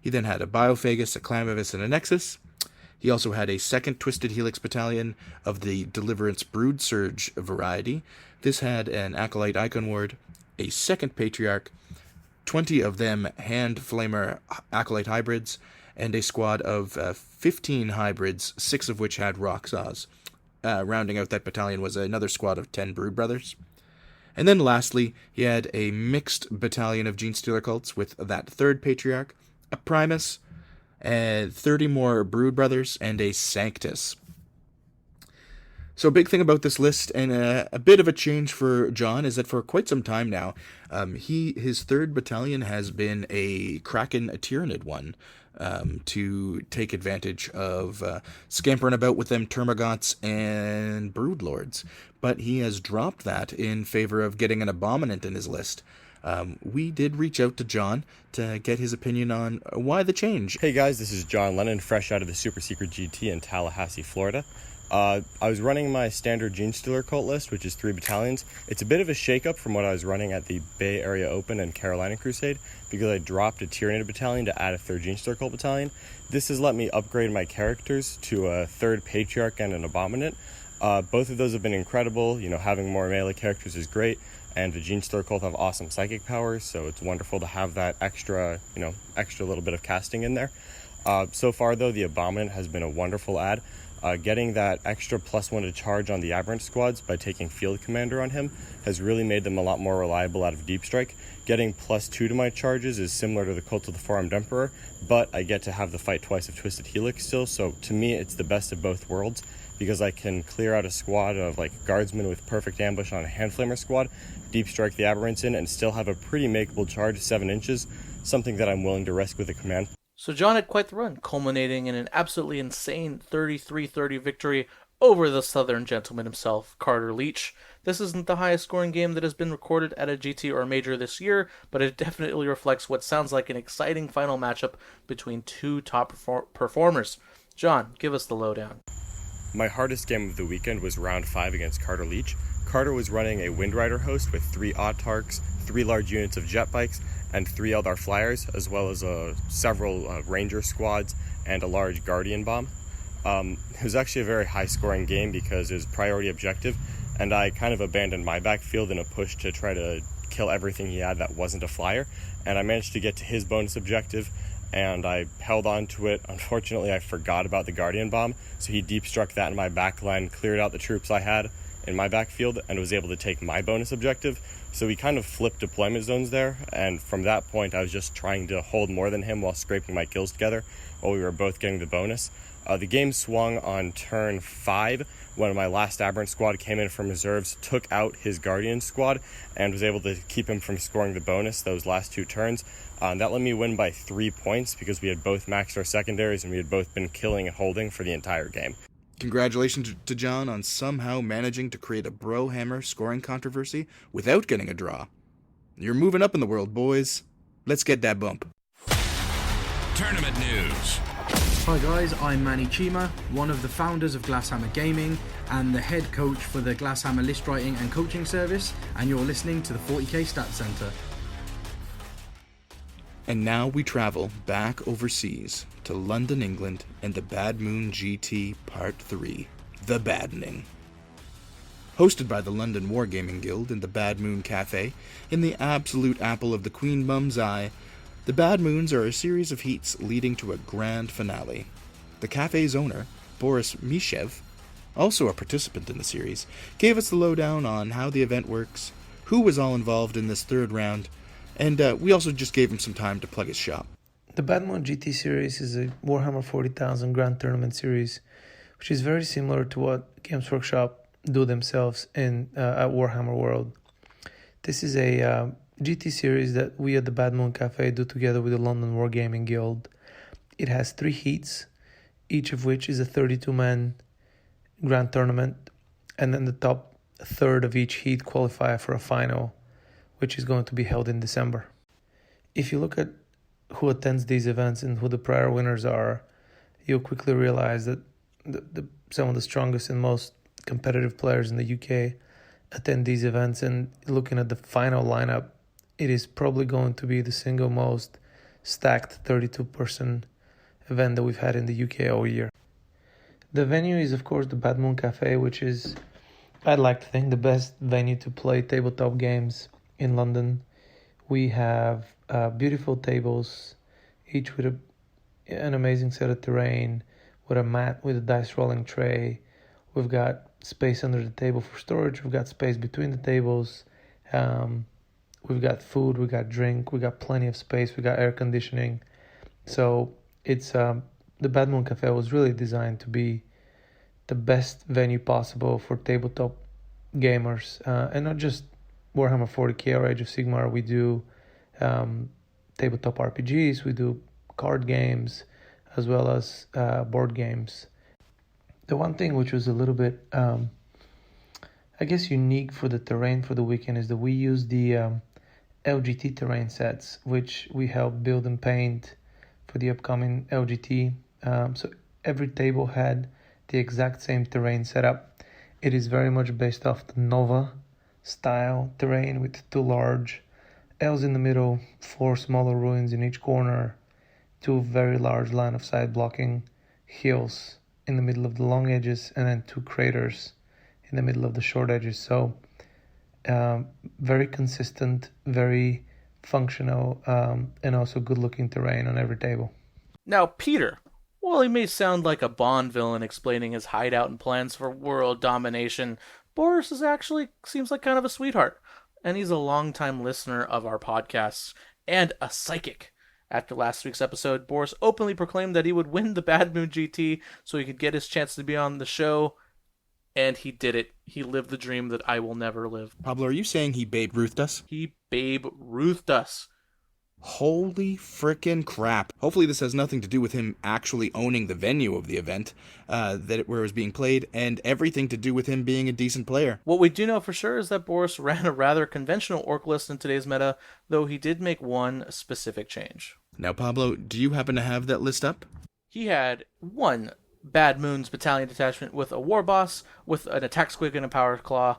He then had a Biophagus, a Clamavis, and a Nexus. He also had a 2nd Twisted Helix battalion of the Deliverance Brood Surge variety. This had an Acolyte Icon Ward, a 2nd Patriarch, 20 of them Hand Flamer Acolyte hybrids, and a squad of 15 hybrids, 6 of which had Rock Saws. Rounding out that battalion was another squad of 10 Brood Brothers. And then lastly, he had a mixed battalion of Gene Stealer Cults with that 3rd Patriarch, a Primus, 30 more Brood Brothers, and a Sanctus. So a big thing about this list, and a bit of a change for John, is that for quite some time now, his 3rd battalion has been a Kraken Tyrannid one, to take advantage of scampering about with them Termagots and Broodlords. But he has dropped that in favor of getting an Abominant in his list. We did reach out to John to get his opinion on why the change. Hey guys, this is John Lennon, fresh out of the Super Secret GT in Tallahassee, Florida. I was running my standard Genestealer cult list, which is 3 battalions. It's a bit of a shakeup from what I was running at the Bay Area Open and Carolina Crusade, because I dropped a Tyraniid battalion to add a 3rd Genestealer cult battalion. This has let me upgrade my characters to a 3rd Patriarch and an Abominant. Both of those have been incredible. Having more melee characters is great, and the Genestealer cult have awesome psychic powers, so it's wonderful to have that extra little bit of casting in there. So far, though, the Abominant has been a wonderful add. Getting that extra +1 to charge on the Aberrant squads by taking Field Commander on him has really made them a lot more reliable out of Deep Strike. Getting +2 to my charges is similar to the Cult of the Four-Armed Emperor, but I get to have the fight twice of Twisted Helix still, so to me it's the best of both worlds, because I can clear out a squad of Guardsmen with perfect ambush on a Handflamer squad, Deep Strike the Aberrants in, and still have a pretty makeable charge 7 inches, something that I'm willing to risk with a command. So John had quite the run, culminating in an absolutely insane 33-30 victory over the Southern gentleman himself, Carter Leach. This isn't the highest scoring game that has been recorded at a GT or a major this year, but it definitely reflects what sounds like an exciting final matchup between 2 top performers. John, give us the lowdown. My hardest game of the weekend was round 5 against Carter Leach. Carter was running a Windrider host with 3 Autarchs, 3 large units of jet bikes, and 3 Eldar flyers, as well as several Ranger squads and a large Guardian bomb. It was actually a very high-scoring game because it was priority objective, and I kind of abandoned my backfield in a push to try to kill everything he had that wasn't a flyer, and I managed to get to his bonus objective, and I held on to it. Unfortunately, I forgot about the Guardian bomb, so he deep struck that in my backline, cleared out the troops I had in my backfield, and was able to take my bonus objective. So we kind of flipped deployment zones there, and from that point I was just trying to hold more than him while scraping my kills together while we were both getting the bonus. The game swung on turn 5 when my last Aberrant squad came in from reserves, took out his Guardian squad, and was able to keep him from scoring the bonus those last 2 turns. That let me win by 3 points because we had both maxed our secondaries and we had both been killing and holding for the entire game. Congratulations to John on somehow managing to create a Brohammer scoring controversy without getting a draw. You're moving up in the world, boys. Let's get that bump. Tournament news. Hi guys, I'm Manny Chima, one of the founders of Glasshammer Gaming and the head coach for the Glasshammer list writing and coaching service, and you're listening to the 40k Stats Center. And now we travel back overseas to London, England, and the Bad Moon GT Part 3, The Baddening. Hosted by the London Wargaming Guild and the Bad Moon Cafe, in the absolute apple of the Queen Mum's eye, the Bad Moons are a series of heats leading to a grand finale. The cafe's owner, Boris Mishev, also a participant in the series, gave us the lowdown on how the event works, who was all involved in this 3rd round, and we also just gave him some time to plug his shop. The Bad Moon GT series is a Warhammer 40,000 Grand Tournament series, which is very similar to what Games Workshop do themselves at Warhammer World. This is a GT series that we at the Bad Moon Cafe do together with the London Wargaming Guild. It has 3 heats, each of which is a 32-man Grand Tournament, and then the top third of each heat qualify for a final, which is going to be held in December. If you look at who attends these events and who the prior winners are, you'll quickly realize that some of the strongest and most competitive players in the UK attend these events, and looking at the final lineup, it is probably going to be the single most stacked 32-person event that we've had in the UK all year. The venue is, of course, the Bad Moon Cafe, which is, I'd like to think, the best venue to play tabletop games in London. We have beautiful tables, each with an amazing set of terrain, with a mat with a dice rolling tray. We've got space under the table for storage. We've got space between the tables. We've got food, we've got drink, we've got plenty of space, we've got air conditioning. So it's the Bad Moon Cafe was really designed to be the best venue possible for tabletop gamers, and not just Warhammer 40k or Age of Sigmar. We do tabletop RPGs, we do card games, as well as board games. The one thing which was a little bit, I guess, unique for the terrain for the weekend is that we use the LGT terrain sets, which we helped build and paint for the upcoming LGT. So every table had the exact same terrain setup. It is very much based off the Nova style terrain with 2 large L's in the middle, 4 smaller ruins in each corner, 2 very large line of sight blocking hills in the middle of the long edges, and then 2 craters in the middle of the short edges. So very consistent, very functional, and also good looking terrain on every table. Now, Peter, while he may sound like a Bond villain explaining his hideout and plans for world domination, Boris actually seems like kind of a sweetheart, and he's a longtime listener of our podcasts and a psychic. After last week's episode, Boris openly proclaimed that he would win the Bad Moon GT so he could get his chance to be on the show, and he did it. He lived the dream that I will never live. Pablo, are you saying he Babe Ruthed us? He Babe Ruthed us. Holy frickin' crap. Hopefully this has nothing to do with him actually owning the venue of the event where it was being played, and everything to do with him being a decent player. What we do know for sure is that Boris ran a rather conventional orc list in today's meta, though he did make one specific change. Now, Pablo, do you happen to have that list up? He had 1 Bad Moon's battalion detachment with a war boss, with an attack squig and a power claw,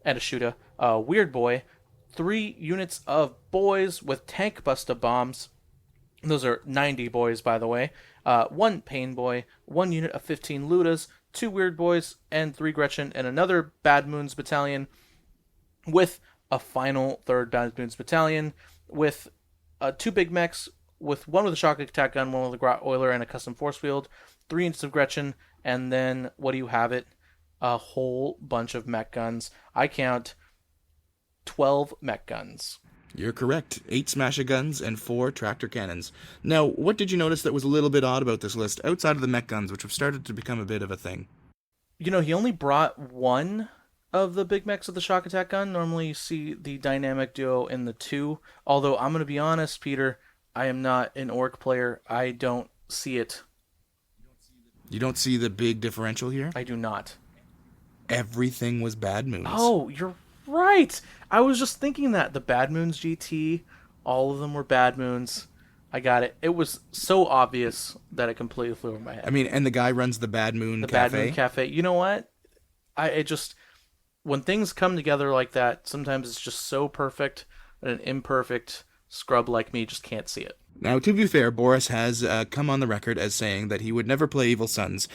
and a shooter, a weird boy, 3 units of boys with tank busta bombs. Those are 90 boys, by the way. 1 pain boy, 1 unit of 15 ludas, 2 weird boys, and 3 Gretchen, and another Bad Moon's battalion with a final 3rd Bad Moon's battalion with 2 big mechs, with 1 with a shock attack gun, 1 with a Grot Oiler and a custom force field, 3 units of Gretchen, and then, what do you have it? A whole bunch of mech guns. I count 12 mech guns. You're correct. 8 smasher guns and 4 tractor cannons. Now, what did you notice that was a little bit odd about this list, outside of the mech guns, which have started to become a bit of a thing? You know, he only brought 1 of the big mechs with the shock attack gun. Normally you see the dynamic duo in the 2. Although, I'm going to be honest, Peter, I am not an orc player. I don't see it. You don't see the big differential here? I do not. Everything was Bad Moons. Oh, you're right. I was just thinking that. The Bad Moons GT, all of them were Bad Moons. I got it. It was so obvious that it completely flew over my head. I mean, and the guy runs the Bad Moon the Cafe. Bad Moon Cafe. You know what? When things come together like that, sometimes it's just so perfect that an imperfect scrub like me just can't see it. Now, to be fair, Boris has come on the record as saying that he would never play Evil Sons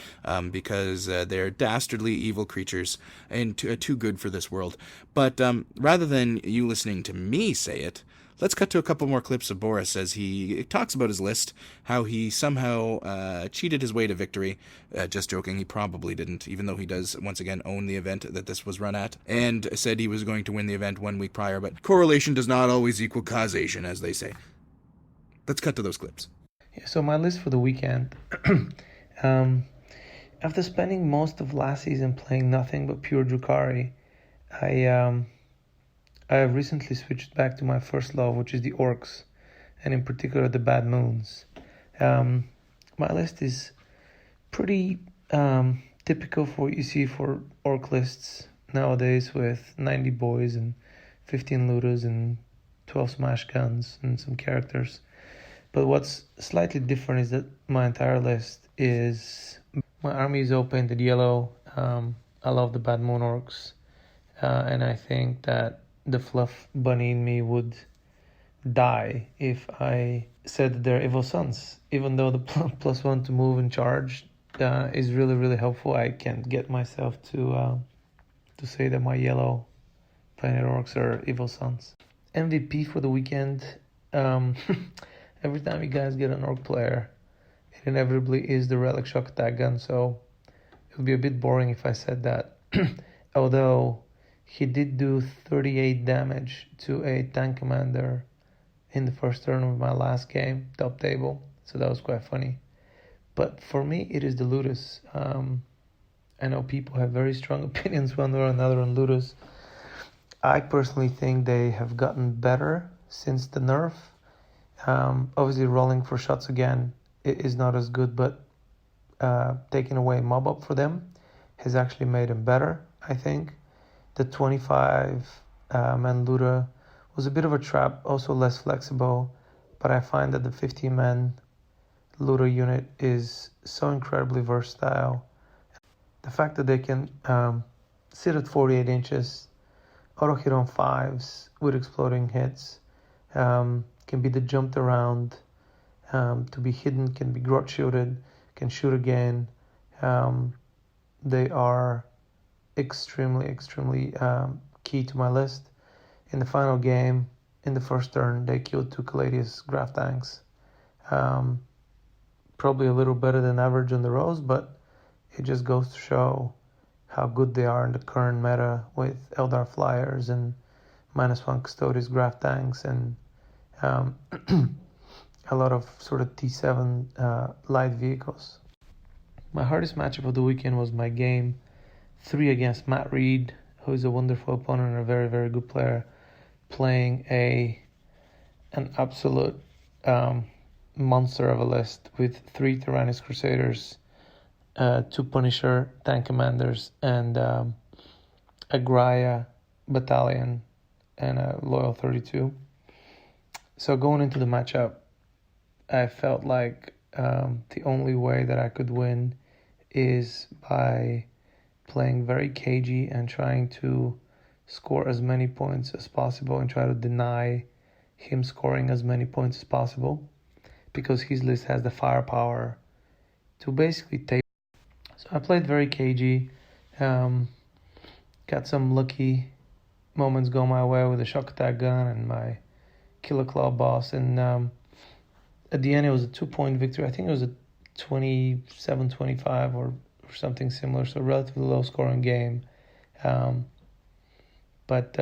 because they're dastardly evil creatures and too good for this world. But rather than you listening to me say it, let's cut to a couple more clips of Boris as he talks about his list, how he somehow cheated his way to victory. Just joking, he probably didn't, even though he does, once again, own the event that this was run at, and said he was going to win the event 1 week prior, but correlation does not always equal causation, as they say. Let's cut to those clips. Yeah, so my list for the weekend. After spending most of last season playing nothing but pure Drukhari, I have recently switched back to my first love, which is the orcs, and in particular the Bad Moons. My list is pretty typical for what you see for orc lists nowadays, with 90 boys and 15 looters and 12 smash guns and some characters. But what's slightly different is that my entire list is... My army is all painted yellow. I love the Bad Moon orcs. And I think that the fluff bunny in me would die if I said that they're evil sons. Even though the +1 to move and charge is really, really helpful, I can't get myself to say that my yellow painted orcs are evil sons. MVP for the weekend... Every time you guys get an orc player, it inevitably is the relic shock attack gun, so it would be a bit boring if I said that. Although he did do 38 damage to a tank commander in the first turn of my last game, top table, so that was quite funny. But for me, it is the Ludus. I know people have very strong opinions one way or another on Ludus. I personally think they have gotten better since the nerf. Obviously rolling for shots again is not as good, but taking away mob up for them has actually made them better, I think. The 25 man looter was a bit of a trap, also less flexible, but I find that the 15 man looter unit is so incredibly versatile. the fact that they can sit at 48 inches, auto hit on 5s with exploding hits, can be the jumped around, to be hidden, can be grot shielded, can shoot again. They are extremely key to my list. In the final game, in the first turn, they killed 2 Caladius Graph Tanks. Probably a little better than average on the rows, but it just goes to show how good they are in the current meta with Eldar Flyers and -1 Custodes Graph Tanks and a lot of sort of T7 light vehicles. My hardest matchup of the weekend was my game 3 against Matt Reed, who is a wonderful opponent and a very, very good player, playing an absolute monster of a list with 3 Tyrannus Crusaders, 2 Punisher tank commanders, and a Graia battalion and a Loyal 32. So going into the matchup, I felt like the only way that I could win is by playing very cagey and trying to score as many points as possible and try to deny him scoring as many points as possible, because his list has the firepower to basically take. So I played very cagey, got some lucky moments go my way with a shock attack gun and my Killer Claw boss, and at the end it was a 2-point victory. I think it was a 27-25 or something similar, so relatively low scoring game, but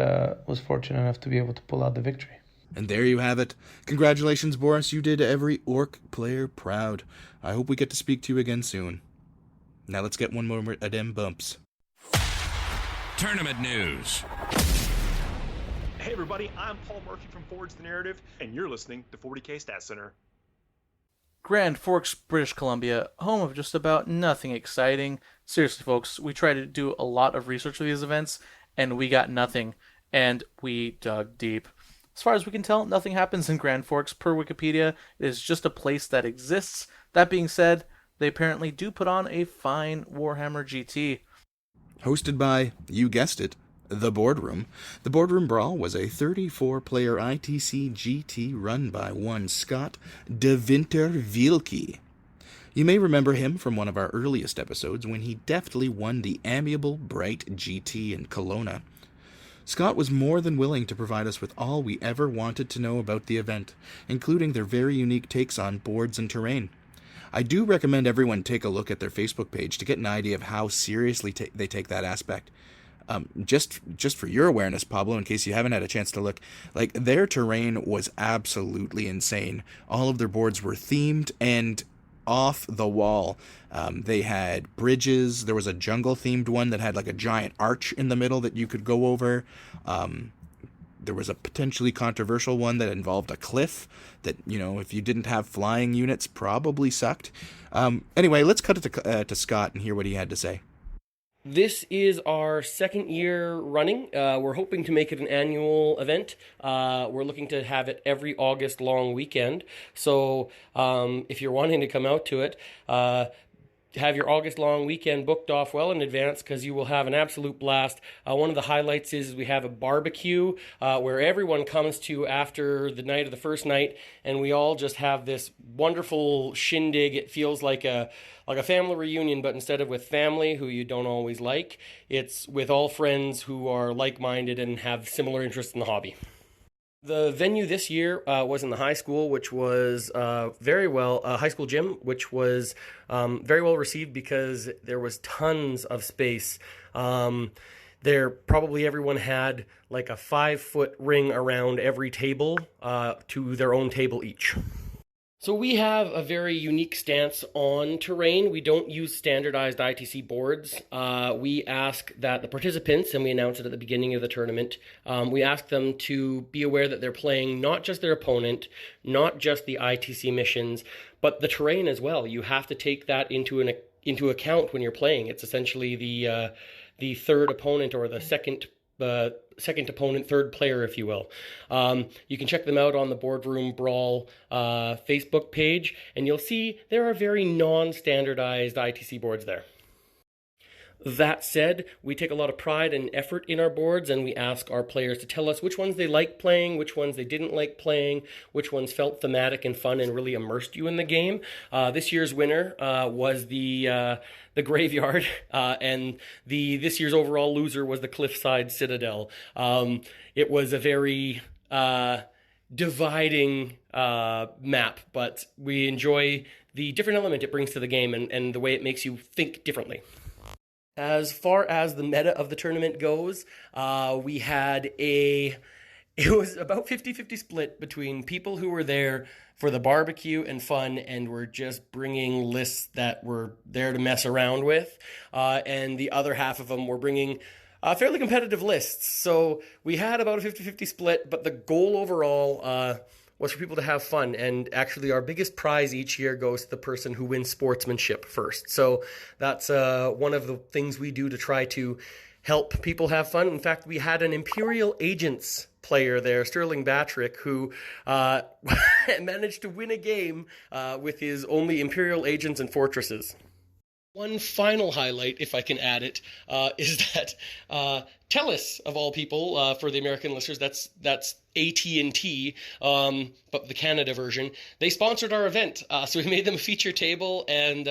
was fortunate enough to be able to pull out the victory. And there you have it. Congratulations, Boris. You did every Orc player proud. I hope we get to speak to you again soon. Now let's get one more of them bumps. Tournament news. Hey everybody, I'm Paul Murphy from Forge the Narrative, and you're listening to 40k Stat Center. Grand Forks, British Columbia, home of just about nothing exciting. Seriously, folks, we tried to do a lot of research for these events, and we got nothing, and we dug deep. As far as we can tell, nothing happens in Grand Forks per Wikipedia. It is just a place that exists. That being said, they apparently do put on a fine Warhammer GT. Hosted by, you guessed it, The Boardroom. The Boardroom Brawl was a 34-player ITC GT run by one Scott de Winter Wielke. You may remember him from one of our earliest episodes when he deftly won the amiable Bright GT in Kelowna. Scott was more than willing to provide us with all we ever wanted to know about the event, including their very unique takes on boards and terrain. I do recommend everyone take a look at their Facebook page to get an idea of how seriously they take that aspect. Just for your awareness, Pablo, in case you haven't had a chance to look, like, their terrain was absolutely insane. All of their boards were themed and off the wall. They had bridges. There was a jungle-themed one that had like a giant arch in the middle that you could go over. There was a potentially controversial one that involved a cliff that, you know, if you didn't have flying units, probably sucked. Anyway, let's cut it to Scott and hear what he had to say. This is our second year running. We're hoping to make it an annual event. We're looking to have it every August long weekend. So if you're wanting to come out to it, have your August long weekend booked off well in advance, because you will have an absolute blast. One of the highlights is we have a barbecue where everyone comes to after the night of the first night, and we all just have this wonderful shindig. It feels like a family reunion, but instead of with family who you don't always like, it's with all friends who are like-minded and have similar interests in the hobby. The venue this year was in the high school, which was high school gym, which was very well received because there was tons of space. Probably everyone had like a 5-foot ring around every table to their own table each. So we have a very unique stance on terrain. We don't use standardized ITC boards. We ask that the participants, and we announce it at the beginning of the tournament, we ask them to be aware that they're playing not just their opponent, not just the ITC missions, but the terrain as well. You have to take that into account when you're playing. It's essentially the third opponent, or the second opponent, third player, if you will. You can check them out on the Boardroom Brawl Facebook page, and you'll see there are very non-standardized ITC boards there. That said, we take a lot of pride and effort in our boards, and we ask our players to tell us which ones they like playing, which ones they didn't like playing, which ones felt thematic and fun and really immersed you in the game. This year's winner was the Graveyard, and this year's overall loser was the Cliffside Citadel. It was a very dividing map, but we enjoy the different element it brings to the game and the way it makes you think differently. As far as the meta of the tournament goes, we had it was about 50-50 split between people who were there for the barbecue and fun and were just bringing lists that were there to mess around with, and the other half of them were bringing fairly competitive lists. So we had about a 50-50 split, but the goal overall was for people to have fun. And actually our biggest prize each year goes to the person who wins sportsmanship first. So that's one of the things we do to try to help people have fun. In fact, we had an Imperial Agents player there, Sterling Batrick, who managed to win a game with his only Imperial Agents and Fortresses. One final highlight, if I can add it, is that TELUS, of all people, for the American listeners, that's AT&T, but the Canada version, they sponsored our event. So we made them a feature table, and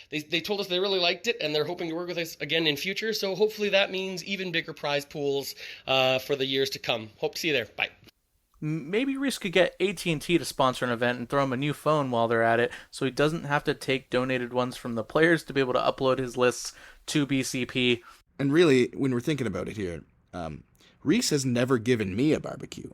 they told us they really liked it, and they're hoping to work with us again in future. So hopefully that means even bigger prize pools for the years to come. Hope to see you there. Bye. Maybe Reese could get AT&T to sponsor an event and throw him a new phone while they're at it, so he doesn't have to take donated ones from the players to be able to upload his lists to BCP. And really, when we're thinking about it here, Reese has never given me a barbecue.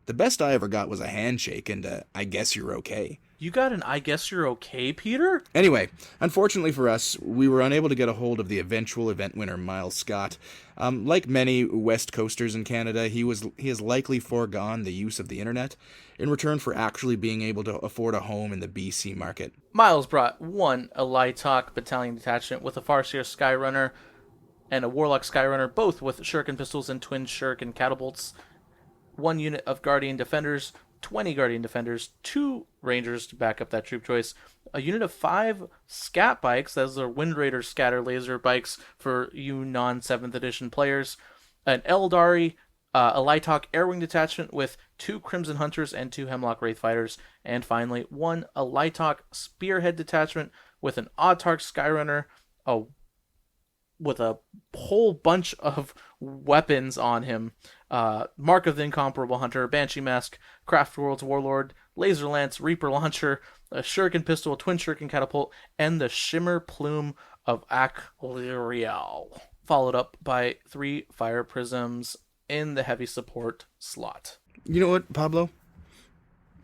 The best I ever got was a handshake and I guess you're okay. You got an I guess you're okay, Peter? Anyway, unfortunately for us, we were unable to get a hold of the eventual event winner, Miles Scott. Like many West Coasters in Canada, he has likely foregone the use of the internet in return for actually being able to afford a home in the BC market. Miles brought one Elitok Battalion Detachment with a Farseer Skyrunner and a Warlock Skyrunner, both with Shuriken pistols and twin Shuriken catapults, one unit of Guardian Defenders, 20 Guardian Defenders, 2 Rangers to back up that troop choice, a unit of 5 Scat Bikes, those are Wind Raider Scatter Laser Bikes for you non-7th edition players, an Eldari, a Lighthawk Airwing Detachment with 2 Crimson Hunters and 2 Hemlock Wraith Fighters, and finally, one a Lighthawk Spearhead Detachment with an Autarch Skyrunner, with a whole bunch of weapons on him. Mark of the Incomparable Hunter, Banshee Mask, Craftworld's Warlord, Laser Lance, Reaper Launcher, a Shuriken Pistol, a Twin Shuriken Catapult, and the Shimmer Plume of Akliriel. Followed up by 3 Fire Prisms in the heavy support slot. You know what, Pablo?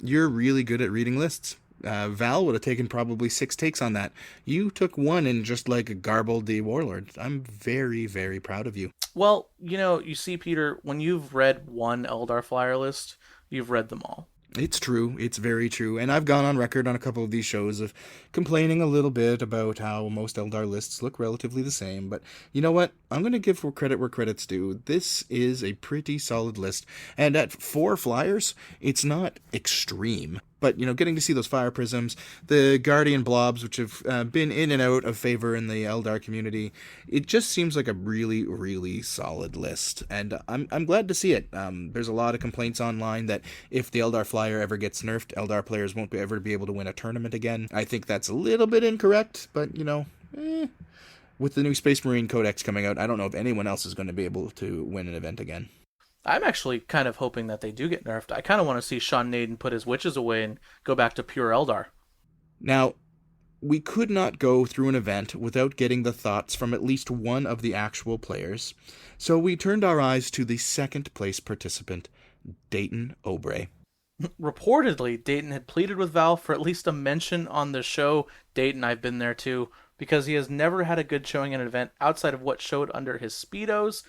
You're really good at reading lists. Val would have taken probably 6 takes on that. You took one and just garbled the Warlord. I'm very, very proud of you. Well, you see, Peter, when you've read one Eldar Flyer list, you've read them all. It's true. It's very true. And I've gone on record on a couple of these shows of complaining a little bit about how most Eldar lists look relatively the same. But you know what? I'm going to give credit where credit's due. This is a pretty solid list. And at 4 flyers, it's not extreme. But, getting to see those Fire Prisms, the Guardian Blobs, which have been in and out of favor in the Eldar community, it just seems like a really, really solid list. And I'm glad to see it. There's a lot of complaints online that if the Eldar Flyer ever gets nerfed, Eldar players won't ever be able to win a tournament again. I think that's a little bit incorrect, but, with the new Space Marine Codex coming out, I don't know if anyone else is going to be able to win an event again. I'm actually kind of hoping that they do get nerfed. I kind of want to see Sean Naden put his witches away and go back to pure Eldar. Now, we could not go through an event without getting the thoughts from at least one of the actual players, so we turned our eyes to the second place participant, Dayton Obrey. Reportedly, Dayton had pleaded with Val for at least a mention on the show. Dayton, I've been there too, because he has never had a good showing in an event outside of what showed under his Speedos.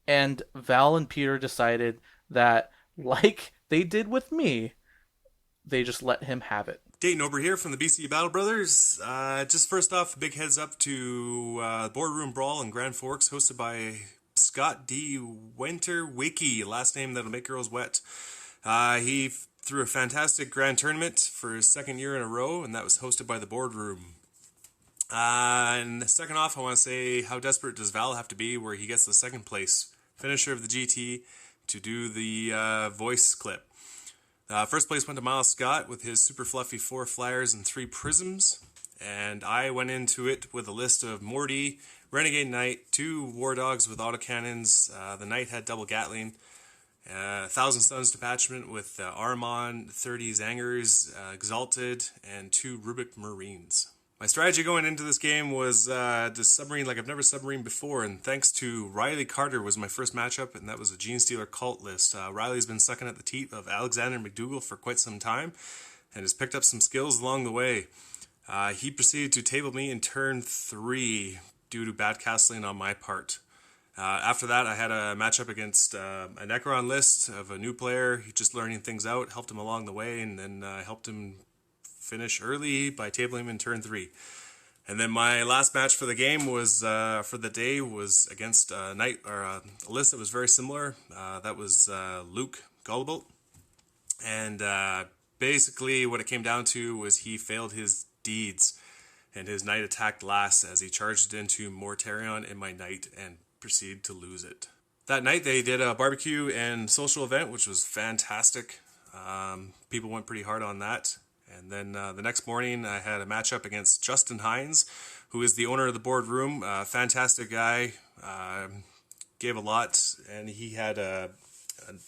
And Val and Peter decided that, like they did with me, they just let him have it. Dayton Ober here from the BC Battle Brothers. Just first off, a big heads up to Boardroom Brawl in Grand Forks, hosted by Scott D. Winter Wiki, last name that'll make girls wet. He threw a fantastic grand tournament for his second year in a row, and that was hosted by the Boardroom. And second off, I want to say how desperate does Val have to be where he gets the second place finisher of the GT to do the voice clip. First place went to Miles Scott with his super fluffy 4 flyers and 3 prisms. And I went into it with a list of Morty, Renegade Knight, 2 War Dogs with autocannons. The Knight had double Gatling, 1,000 Stuns detachment with Armon, 30 Zangers, Exalted, and 2 Rubik Marines. My strategy going into this game was to submarine like I've never submarined before, and thanks to Riley Carter was my first matchup, and that was a Gene Stealer cult list. Riley's been sucking at the teat of Alexander McDougall for quite some time, and has picked up some skills along the way. He proceeded to table me in turn 3 due to bad castling on my part. After that, I had a matchup against a Necron list of a new player, just learning things out, helped him along the way, and then helped him finish early by tabling him in turn 3. And then my last match for the game was, for the day, was against a knight, or a list that was very similar. That was Luke Gullibolt. And basically what it came down to was he failed his deeds, and his knight attacked last as he charged into Mortarion and my knight and proceeded to lose it. That night they did a barbecue and social event, which was fantastic. People went pretty hard on that. And then the next morning I had a matchup against Justin Hines, who is the owner of the Boardroom. Fantastic guy, gave a lot, and he had a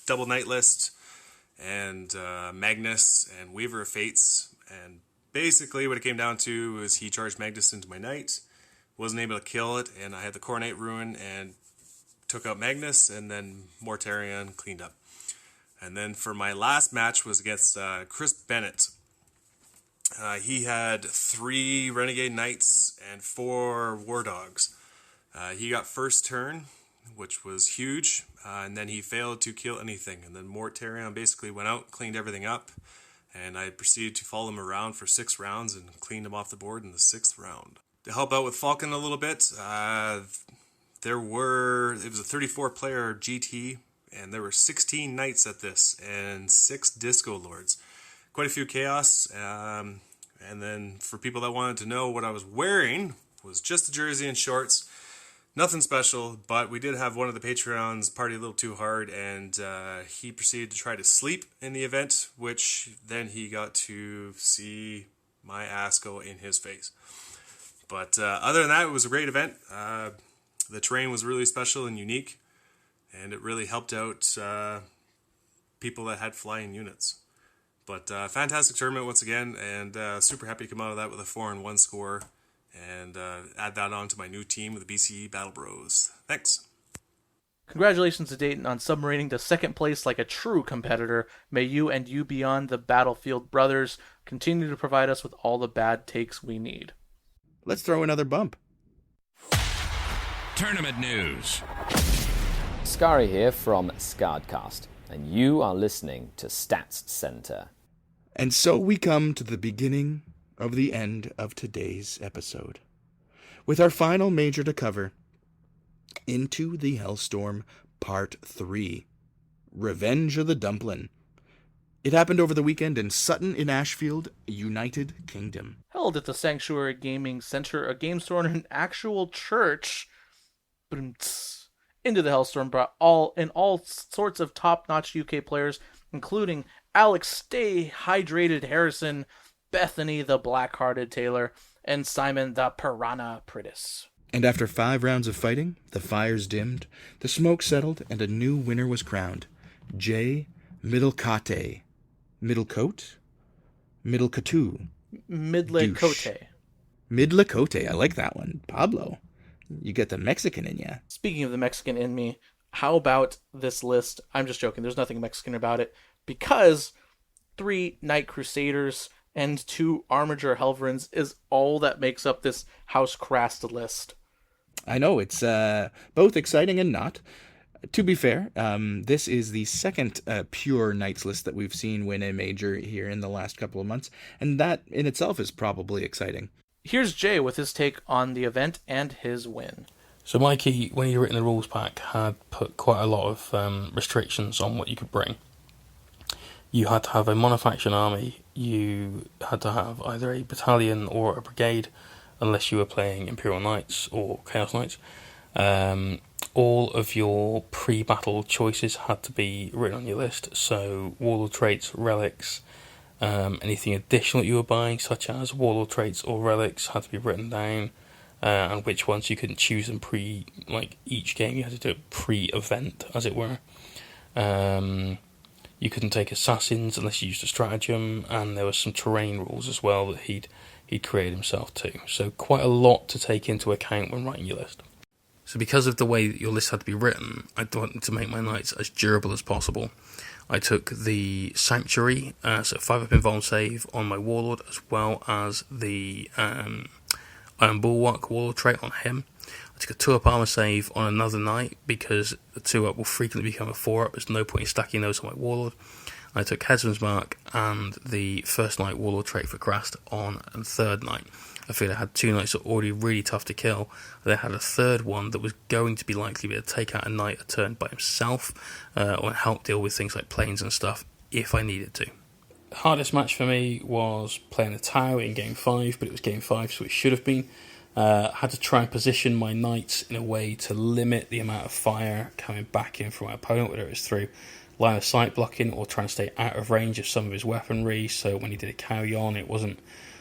double knight list and Magnus and Weaver of Fates. And basically what it came down to is he charged Magnus into my knight, wasn't able to kill it, and I had the Core Knight Ruin and took out Magnus, and then Mortarion cleaned up. And then for my last match was against Chris Bennett. He had 3 Renegade Knights and 4 War Dogs. He got first turn, which was huge, and then he failed to kill anything. And then Mortarion basically went out, cleaned everything up, and I proceeded to follow him around for 6 rounds and cleaned him off the board in the 6th round. To help out with Falcon a little bit, it was a 34-player GT, and there were 16 Knights at this, and 6 Disco Lords. Quite a few Chaos, and then for people that wanted to know what I was wearing, was just a jersey and shorts. Nothing special, but we did have one of the Patreons party a little too hard, and he proceeded to try to sleep in the event, which then he got to see my ass go in his face. But other than that, it was a great event. The terrain was really special and unique, and it really helped out people that had flying units. But fantastic tournament once again, and super happy to come out of that with a 4-1 score, and add that on to my new team with the BCE Battle Bros. Thanks. Congratulations to Dayton on submarining to second place like a true competitor. May you and you beyond the Battlefield brothers continue to provide us with all the bad takes we need. Let's throw another bump. Tournament news. Scary here from Scardcast, and you are listening to Stats Center. And so we come to the beginning of the end of today's episode, with our final major to cover, Into the Hellstorm Part 3, Revenge of the Dumplin'. It happened over the weekend in Sutton in Ashfield, United Kingdom. Held at the Sanctuary Gaming Center, a game store in an actual church. Into the Hellstorm brought all sorts of top-notch UK players, including Alex Stay Hydrated Harrison, Bethany the Black-Hearted Taylor, and Simon the Piranha Pritis. And after 5 rounds of fighting, the fires dimmed, the smoke settled, and a new winner was crowned. Jay Middlecote. Middlecote? Middlecote. Midlecote. Midlecote. I like that one. Pablo. You get the Mexican in ya. Speaking of the Mexican in me, how about this list? I'm just joking. There's nothing Mexican about it. Because 3 Knight Crusaders and 2 Armiger Helverins is all that makes up this House Crast list. I know, it's both exciting and not. To be fair, this is the second pure Knights list that we've seen win a major here in the last couple of months, and that in itself is probably exciting. Here's Jay with his take on the event and his win. So Mikey, when you were written the rules pack, had put quite a lot of restrictions on what you could bring. You had to have a monofaction army, you had to have either a battalion or a brigade, unless you were playing Imperial Knights or Chaos Knights. All of your pre-battle choices had to be written on your list, so warlord traits, relics, anything additional that you were buying, such as warlord traits or relics, had to be written down, and which ones you couldn't choose them each game you had to do it pre-event, as it were. You couldn't take assassins unless you used a stratagem, and there were some terrain rules as well that he'd created himself too. So quite a lot to take into account when writing your list. So because of the way that your list had to be written, I wanted to make my knights as durable as possible. I took the Sanctuary, so 5-up invuln save on my Warlord, as well as the Iron Bulwark Warlord trait on him. I took a 2-up armor save on another knight, because the 2-up will frequently become a 4-up. There's no point in stacking those on my Warlord. I took Headsman's Mark and the First Knight Warlord trait for Grast on a third knight. I feel I had 2 knights that were already really tough to kill. I then had a third one that was going to be likely to be able to take out a knight a turn by himself, or help deal with things like planes and stuff if I needed to. The hardest match for me was playing the Tau in Game 5, but it was Game 5, so it should have been. Had to try and position my knights in a way to limit the amount of fire coming back in from my opponent, whether it was through line of sight blocking or trying to stay out of range of some of his weaponry, so when he did a carry on it wasn't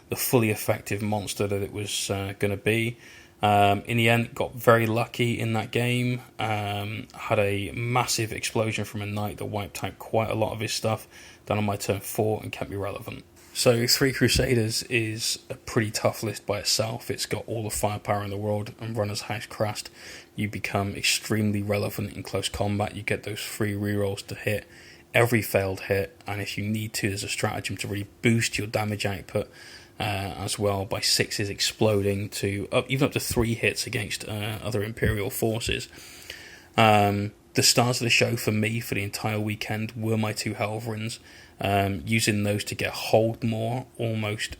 the fully effective monster that it was going to be. In the end, got very lucky in that game. Had a massive explosion from a knight that wiped out quite a lot of his stuff done on my turn 4 and kept me relevant. So 3 Crusaders is a pretty tough list by itself. It's got all the firepower in the world, and Runner's House Crast, you become extremely relevant in close combat. You get those free rerolls to hit every failed hit, and if you need to, there's a stratagem to really boost your damage output as well by 6s exploding to even up to 3 hits against other Imperial forces. The stars of the show for me for the entire weekend were my 2 Helverins. Using those to get hold more almost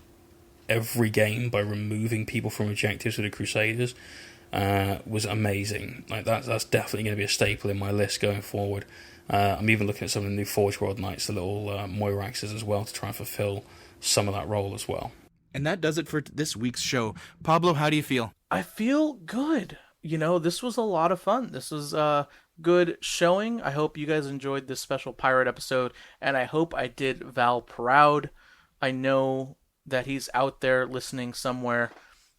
every game by removing people from objectives with the Crusaders was amazing. That's definitely going to be a staple in my list going forward. I'm even looking at some of the new Forge World Knights, the little Moiraxes as well, to try and fulfill some of that role as well. And that does it for this week's show. Pablo, how do you feel? I feel good. This was a lot of fun. This was a good showing. I hope you guys enjoyed this special pirate episode, and I hope I did Val proud. I know that he's out there listening somewhere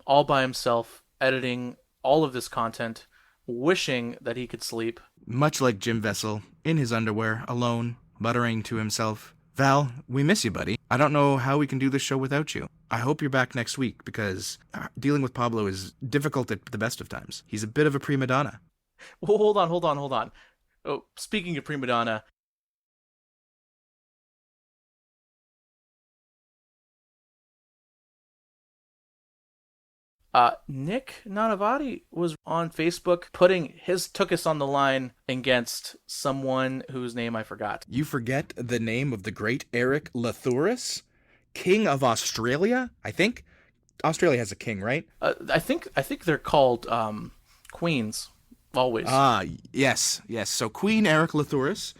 all by himself, editing all of this content, wishing that he could sleep. Much like Jim Vessel, in his underwear, alone, muttering to himself, Val, we miss you, buddy. I don't know how we can do this show without you. I hope you're back next week, because dealing with Pablo is difficult at the best of times. He's a bit of a prima donna. Well, hold on. Oh, speaking of prima donna, Nick Nanavati was on Facebook took us on the line against someone whose name I forgot. You forget the name of the great Eric Lathuris? King of Australia, I think? Australia has a king, right? I think they're called queens, always. Yes. So Queen Eric Lathuris,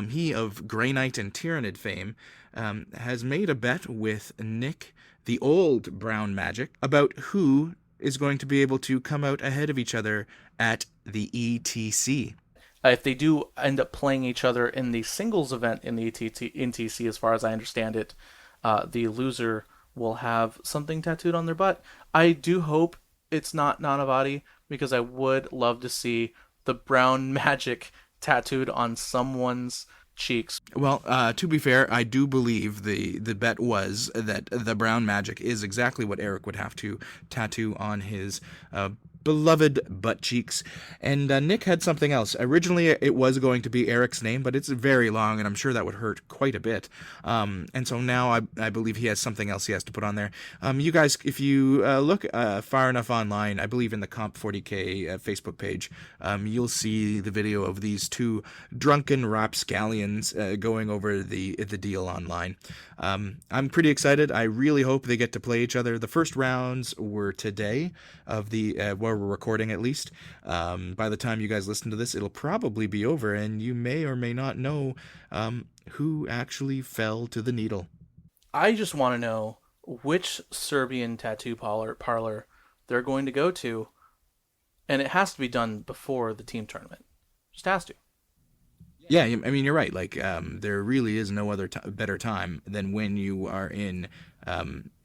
he of Grey Knight and Tyranid fame, has made a bet with Nick, the old Brown Magic, about who is going to be able to come out ahead of each other at the ETC. If they do end up playing each other in the singles event in the ETC, as far as I understand it, the loser will have something tattooed on their butt. I do hope it's not Nanavati, because I would love to see the Brown Magic tattooed on someone's cheeks. Well, to be fair, I do believe the bet was that the Brown Magic is exactly what Eric would have to tattoo on his beloved butt cheeks. And Nick had something else. Originally, it was going to be Eric's name, but it's very long, and I'm sure that would hurt quite a bit. And so now I believe he has something else he has to put on there. You guys, if you look far enough online, I believe in the Comp 40k Facebook page, you'll see the video of these 2 drunken rapscallions going over the deal online. I'm pretty excited. I really hope they get to play each other. The first rounds were today of the where we're recording, at least. By the time you guys listen to this, it'll probably be over, and you may or may not know who actually fell to the needle. I just want to know which Serbian tattoo parlor they're going to go to, and it has to be done before the team tournament. Just has to. Yeah, I mean, you're right. Like, there really is no other better time than when you are in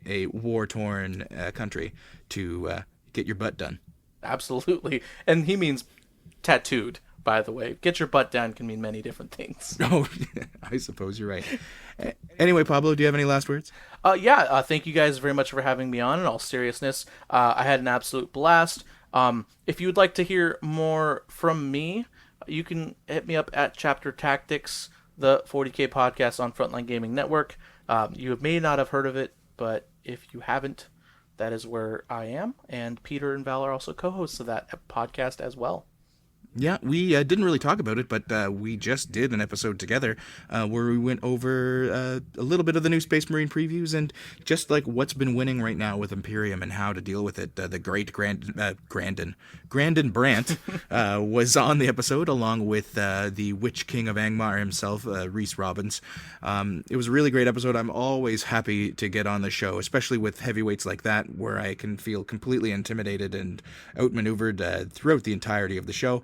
a war-torn country to get your butt done. Absolutely. And he means tattooed, by the way. Get your butt down can mean many different things. Oh, I suppose you're right. Anyway, Pablo, do you have any last words? Thank you guys very much for having me on. In all seriousness, I had an absolute blast. If you would like to hear more from me, you can hit me up at Chapter Tactics, the 40k podcast on Frontline Gaming Network. You may not have heard of it, but if you haven't, that is where I am. And Peter and Val are also co-hosts of that podcast as well. Yeah, we didn't really talk about it, but we just did an episode together where we went over a little bit of the new Space Marine previews and just like what's been winning right now with Imperium and how to deal with it. The great Grandin Brandt was on the episode along with the Witch King of Angmar himself, Reese Robbins. It was a really great episode. I'm always happy to get on the show, especially with heavyweights like that where I can feel completely intimidated and outmaneuvered throughout the entirety of the show.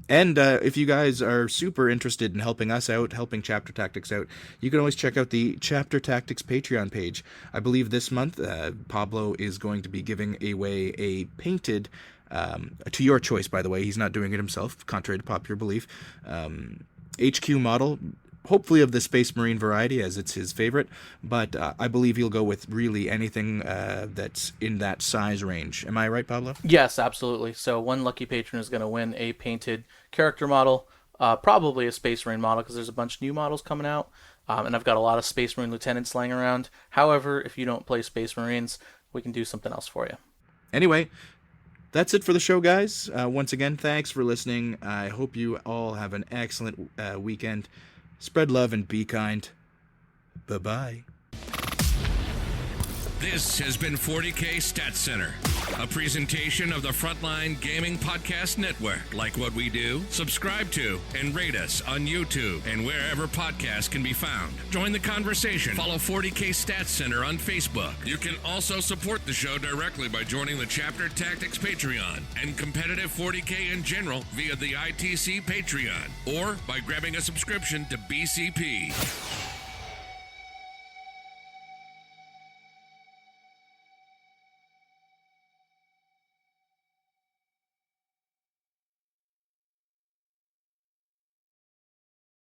If you guys are super interested in helping us out, helping Chapter Tactics out, you can always check out the Chapter Tactics Patreon page. I believe this month, Pablo is going to be giving away a painted, to your choice, by the way, he's not doing it himself, contrary to popular belief, HQ model, hopefully of the Space Marine variety, as it's his favorite, but I believe he'll go with really anything that's in that size range. Am I right, Pablo? Yes, absolutely. So one lucky patron is going to win a painted character model, probably a Space Marine model, because there's a bunch of new models coming out, and I've got a lot of Space Marine lieutenants laying around. However, if you don't play Space Marines, we can do something else for you. Anyway, that's it for the show, guys. Once again, thanks for listening. I hope you all have an excellent weekend. Spread love and be kind. Bye-bye. This has been 40k Stat Center, a presentation of the Frontline Gaming Podcast Network. Like what we do? Subscribe to and rate us on YouTube and wherever podcasts can be found. Join the conversation. Follow 40k Stat Center on Facebook. You can also support the show directly by joining the Chapter Tactics Patreon and competitive 40k in general via the ITC Patreon or by grabbing a subscription to BCP.